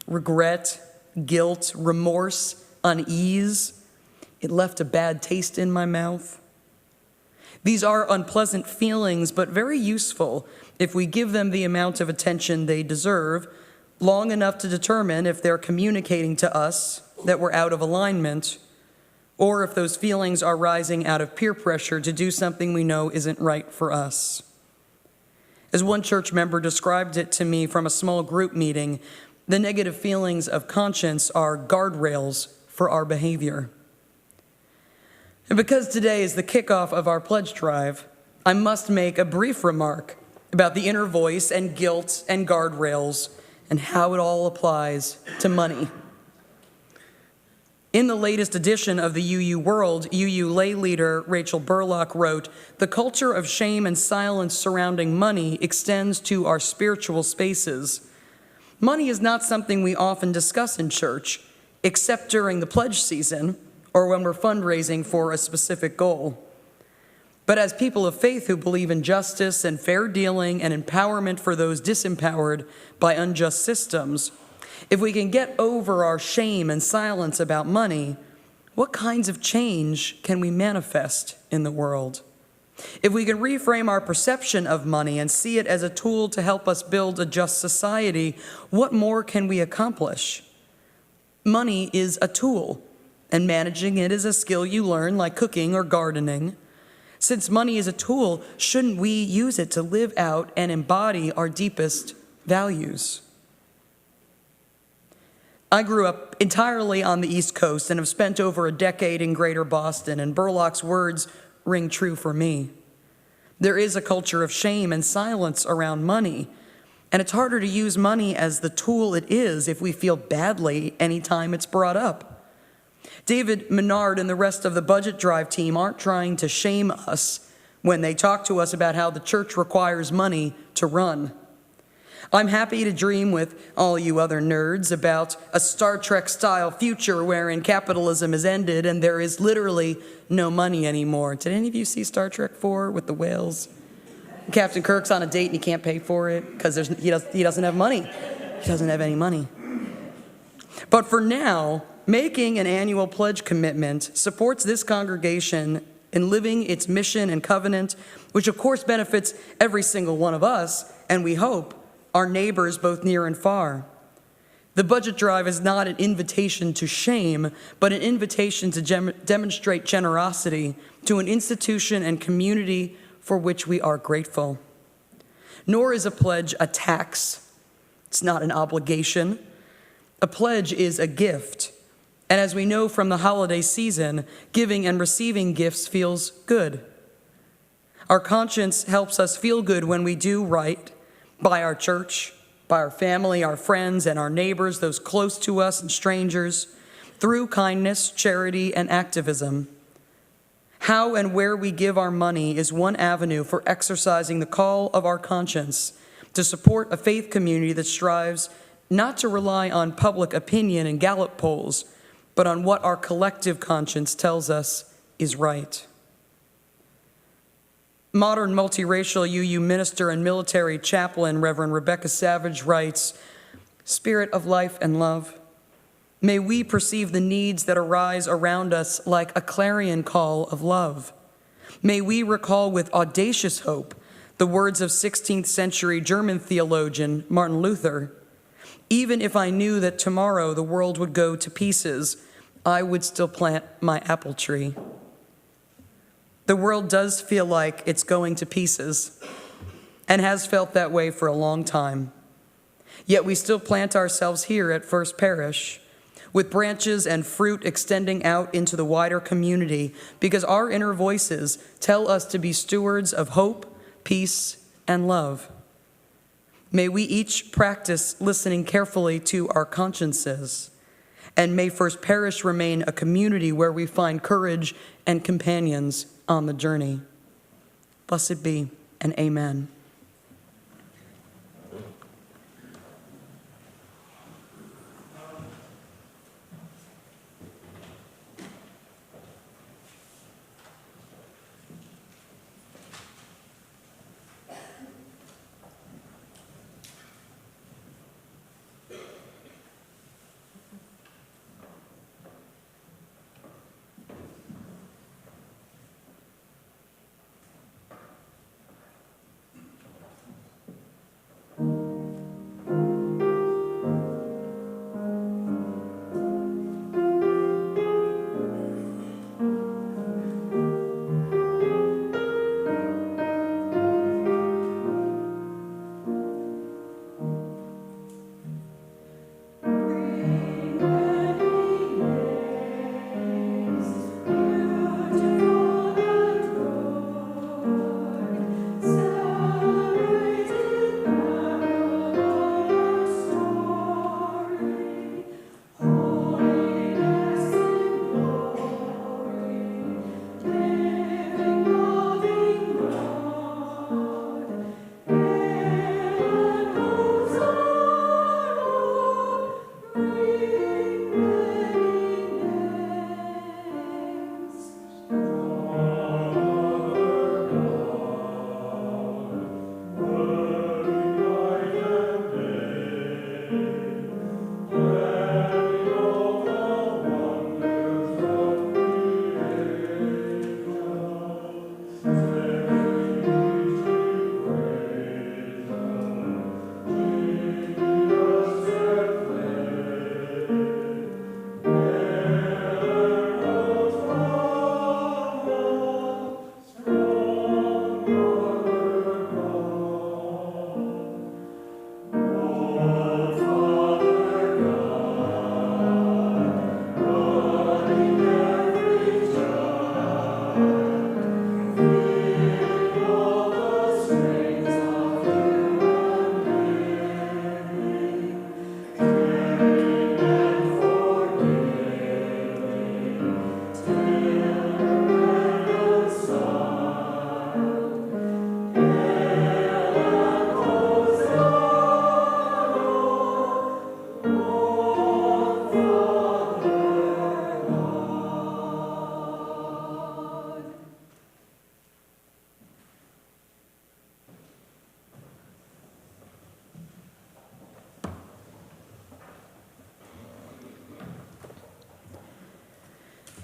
regret, guilt, remorse, unease. It left a bad taste in my mouth. These are unpleasant feelings, but very useful if we give them the amount of attention they deserve, long enough to determine if they're communicating to us that we're out of alignment, or if those feelings are rising out of peer pressure to do something we know isn't right for us. As one church member described it to me from a small group meeting, the negative feelings of conscience are guardrails for our behavior. And because today is the kickoff of our pledge drive, I must make a brief remark about the inner voice and guilt and guardrails and how it all applies to money. In the latest edition of the UU World, UU lay leader Rachel Burlock wrote, "The culture of shame and silence surrounding money extends to our spiritual spaces. Money is not something we often discuss in church, except during the pledge season or when we're fundraising for a specific goal. But as people of faith who believe in justice and fair dealing and empowerment for those disempowered by unjust systems, if we can get over our shame and silence about money, what kinds of change can we manifest in the world? If we can reframe our perception of money and see it as a tool to help us build a just society, what more can we accomplish? Money is a tool, and managing it is a skill you learn like cooking or gardening. Since money is a tool, shouldn't we use it to live out and embody our deepest values? I grew up entirely on the East Coast and have spent over a decade in Greater Boston, and Burlock's words ring true for me. There is a culture of shame and silence around money, and it's harder to use money as the tool it is if we feel badly anytime it's brought up. David Menard and the rest of the budget drive team aren't trying to shame us when they talk to us about how the church requires money to run. I'm happy to dream with all you other nerds about a Star Trek-style future wherein capitalism has ended and there is literally no money anymore. Did any of you see Star Trek 4 with the whales? Captain Kirk's on a date and he can't pay for it because he doesn't have money. He doesn't have any money. But for now, making an annual pledge commitment supports this congregation in living its mission and covenant, which of course benefits every single one of us, and we hope our neighbors both near and far. The budget drive is not an invitation to shame, but an invitation to demonstrate generosity to an institution and community for which we are grateful. Nor is a pledge a tax. It's not an obligation. A pledge is a gift. And as we know from the holiday season, giving and receiving gifts feels good. Our conscience helps us feel good when we do right by our church, by our family, our friends, and our neighbors, those close to us and strangers, through kindness, charity, and activism. How and where we give our money is one avenue for exercising the call of our conscience to support a faith community that strives not to rely on public opinion and Gallup polls, but on what our collective conscience tells us is right. Modern multiracial UU minister and military chaplain Reverend Rebecca Savage writes, "Spirit of life and love, may we perceive the needs that arise around us like a clarion call of love. May we recall with audacious hope the words of 16th century German theologian Martin Luther, even if I knew that tomorrow the world would go to pieces, I would still plant my apple tree." The world does feel like it's going to pieces and has felt that way for a long time. Yet we still plant ourselves here at First Parish with branches and fruit extending out into the wider community because our inner voices tell us to be stewards of hope, peace, and love. May we each practice listening carefully to our consciences, and may First Parish remain a community where we find courage and companions on the journey. Blessed be, and amen.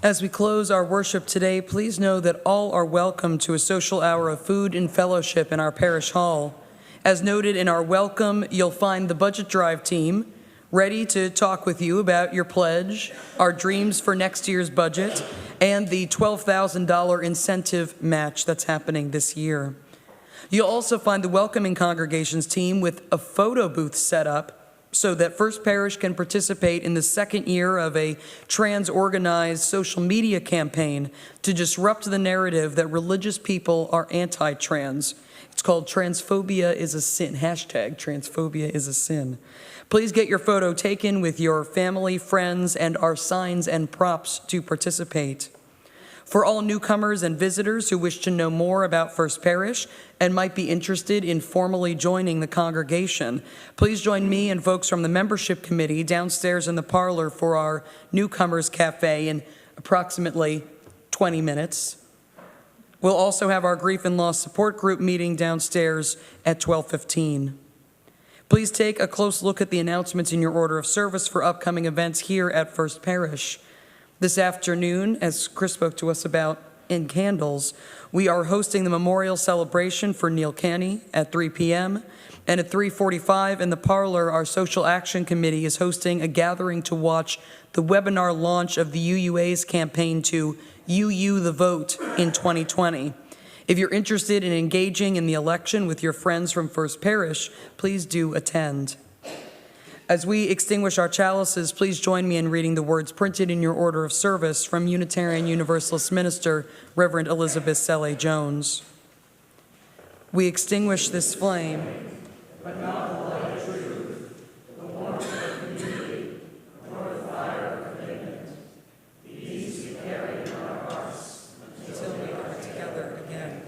As we close our worship today, please know that all are welcome to a social hour of food and fellowship in our parish hall. As noted in our welcome, you'll find the budget drive team ready to talk with you about your pledge, our dreams for next year's budget, and the $12,000 incentive match that's happening this year. You'll also find the welcoming congregations team with a photo booth set up so that First Parish can participate in the second year of a trans-organized social media campaign to disrupt the narrative that religious people are anti-trans. It's called Transphobia is a Sin, hashtag Transphobia is a Sin. Please get your photo taken with your family, friends, and our signs and props to participate. For all newcomers and visitors who wish to know more about First Parish and might be interested in formally joining the congregation, please join me and folks from the membership committee downstairs in the parlor for our Newcomers Cafe in approximately 20 minutes. We'll also have our grief and loss support group meeting downstairs at 12:15. Please take a close look at the announcements in your order of service for upcoming events here at First Parish. This afternoon, as Chris spoke to us about in candles, we are hosting the memorial celebration for Neil Canny at 3 p.m. And at 3:45 in the parlor, our Social Action Committee is hosting a gathering to watch the webinar launch of the UUA's campaign to UU the Vote in 2020. If you're interested in engaging in the election with your friends from First Parish, please do attend. As we extinguish our chalices, please join me in reading the words printed in your order of service from Unitarian Universalist Minister, Reverend Elizabeth Selle Jones. We extinguish this flame, but not the light of truth, the warmth of community, nor the fire of commitment. These we carry in our hearts until we are together again.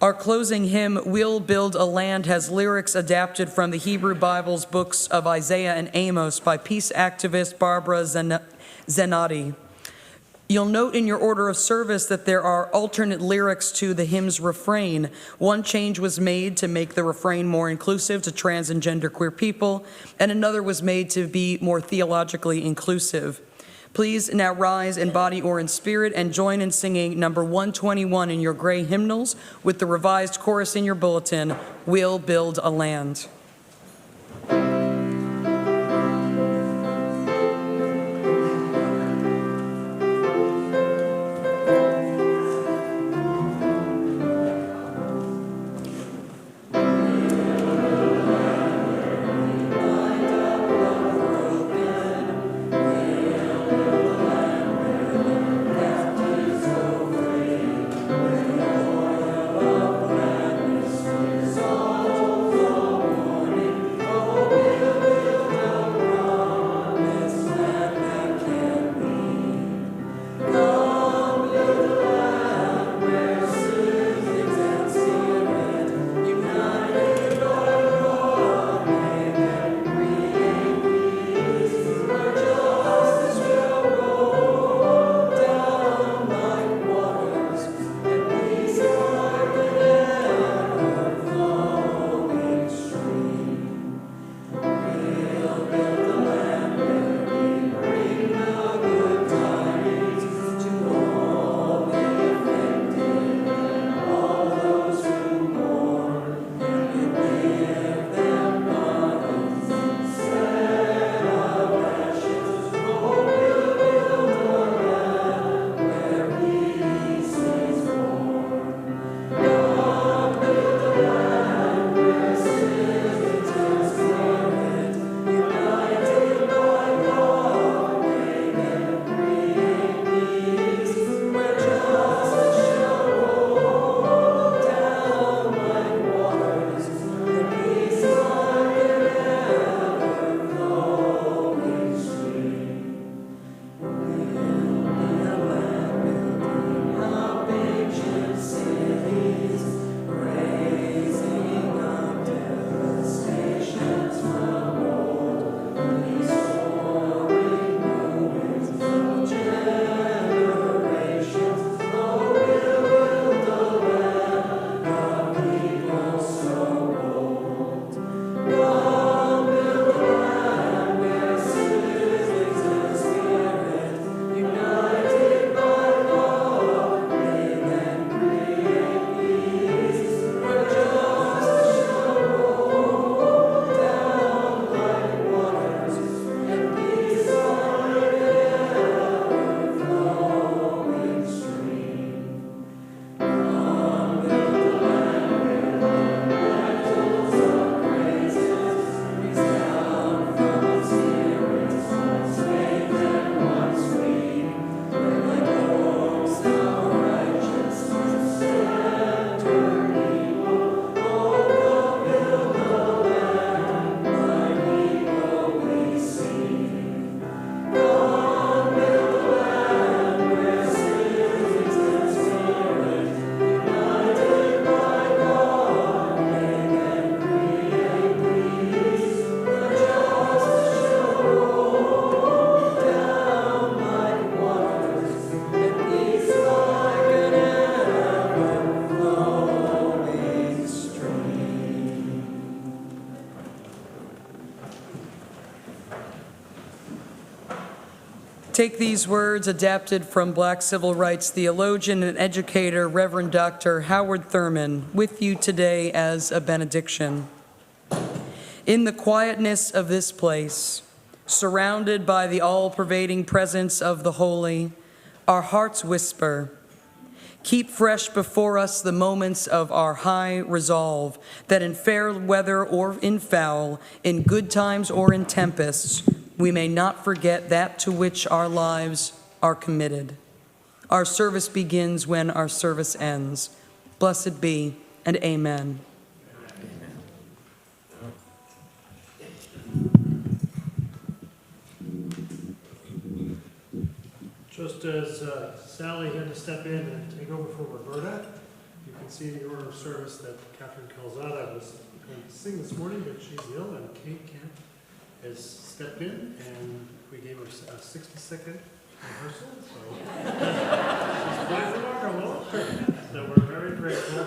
Our closing hymn, We'll Build a Land, has lyrics adapted from the Hebrew Bible's books of Isaiah and Amos by peace activist Barbara Zenati. You'll note in your order of service that there are alternate lyrics to the hymn's refrain. One change was made to make the refrain more inclusive to trans and genderqueer people, and another was made to be more theologically inclusive. Please now rise in body or in spirit and join in singing number 121 in your gray hymnals with the revised chorus in your bulletin, We'll Build a Land. Take these words adapted from Black civil rights theologian and educator, Reverend Dr. Howard Thurman, with you today as a benediction. In the quietness of this place, surrounded by the all-pervading presence of the holy, our hearts whisper, keep fresh before us the moments of our high resolve, that in fair weather or in foul, in good times or in tempests, we may not forget that to which our lives are committed. Our service begins when our service ends. Blessed be, and amen. Just as Sally had to step in and take over for Roberta, you can see in the order of service that Catherine Calzada was going to sing this morning, but she's ill, and Kate Kemp has stepped in, and we gave her a 60-second rehearsal, so she's quite remarkable. So we're very grateful.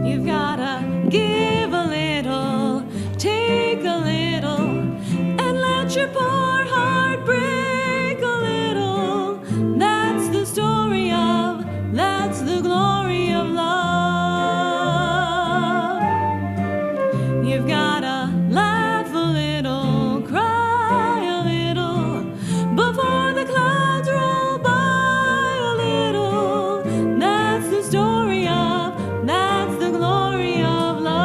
You've gotta give a little, take a little, and let your poor heart break a little. That's the story of, that's the glory of love. You've gotta laugh a little, cry a little, before the clouds roll by a little. That's the story of, that's the glory of love.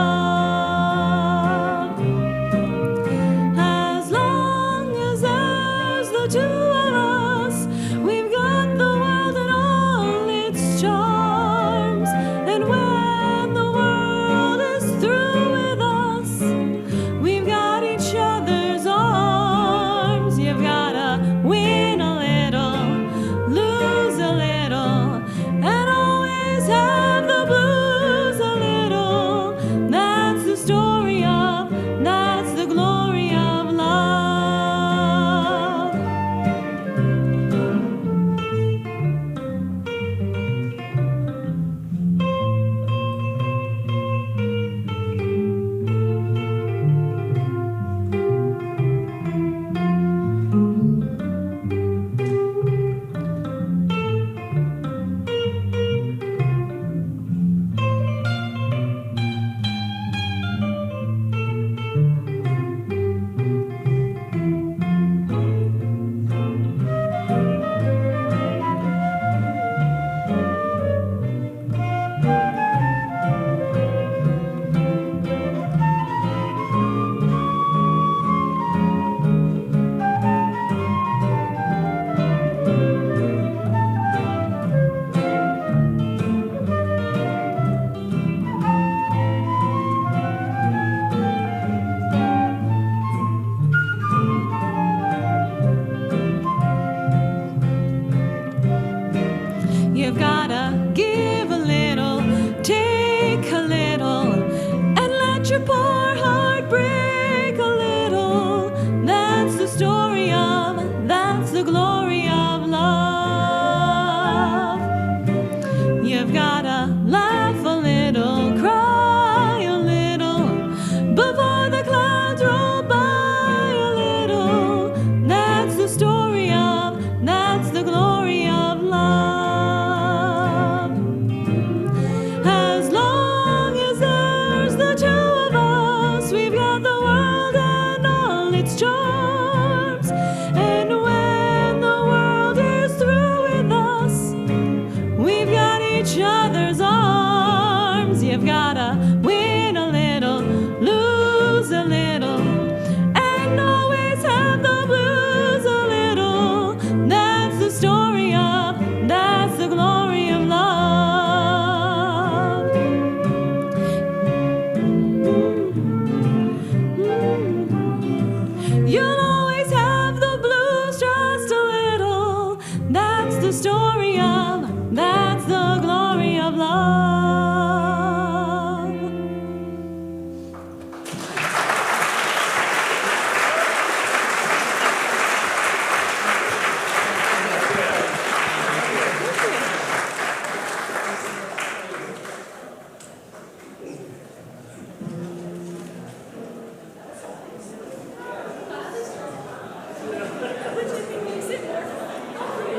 As long as there's the two of us, we've got the world and all its charms. And when the world is through with us, we've got each other's arms. You've gotta win a little, lose a little, and always have the blues a little. That's the story of, that's the glory of love. would you think you sit there?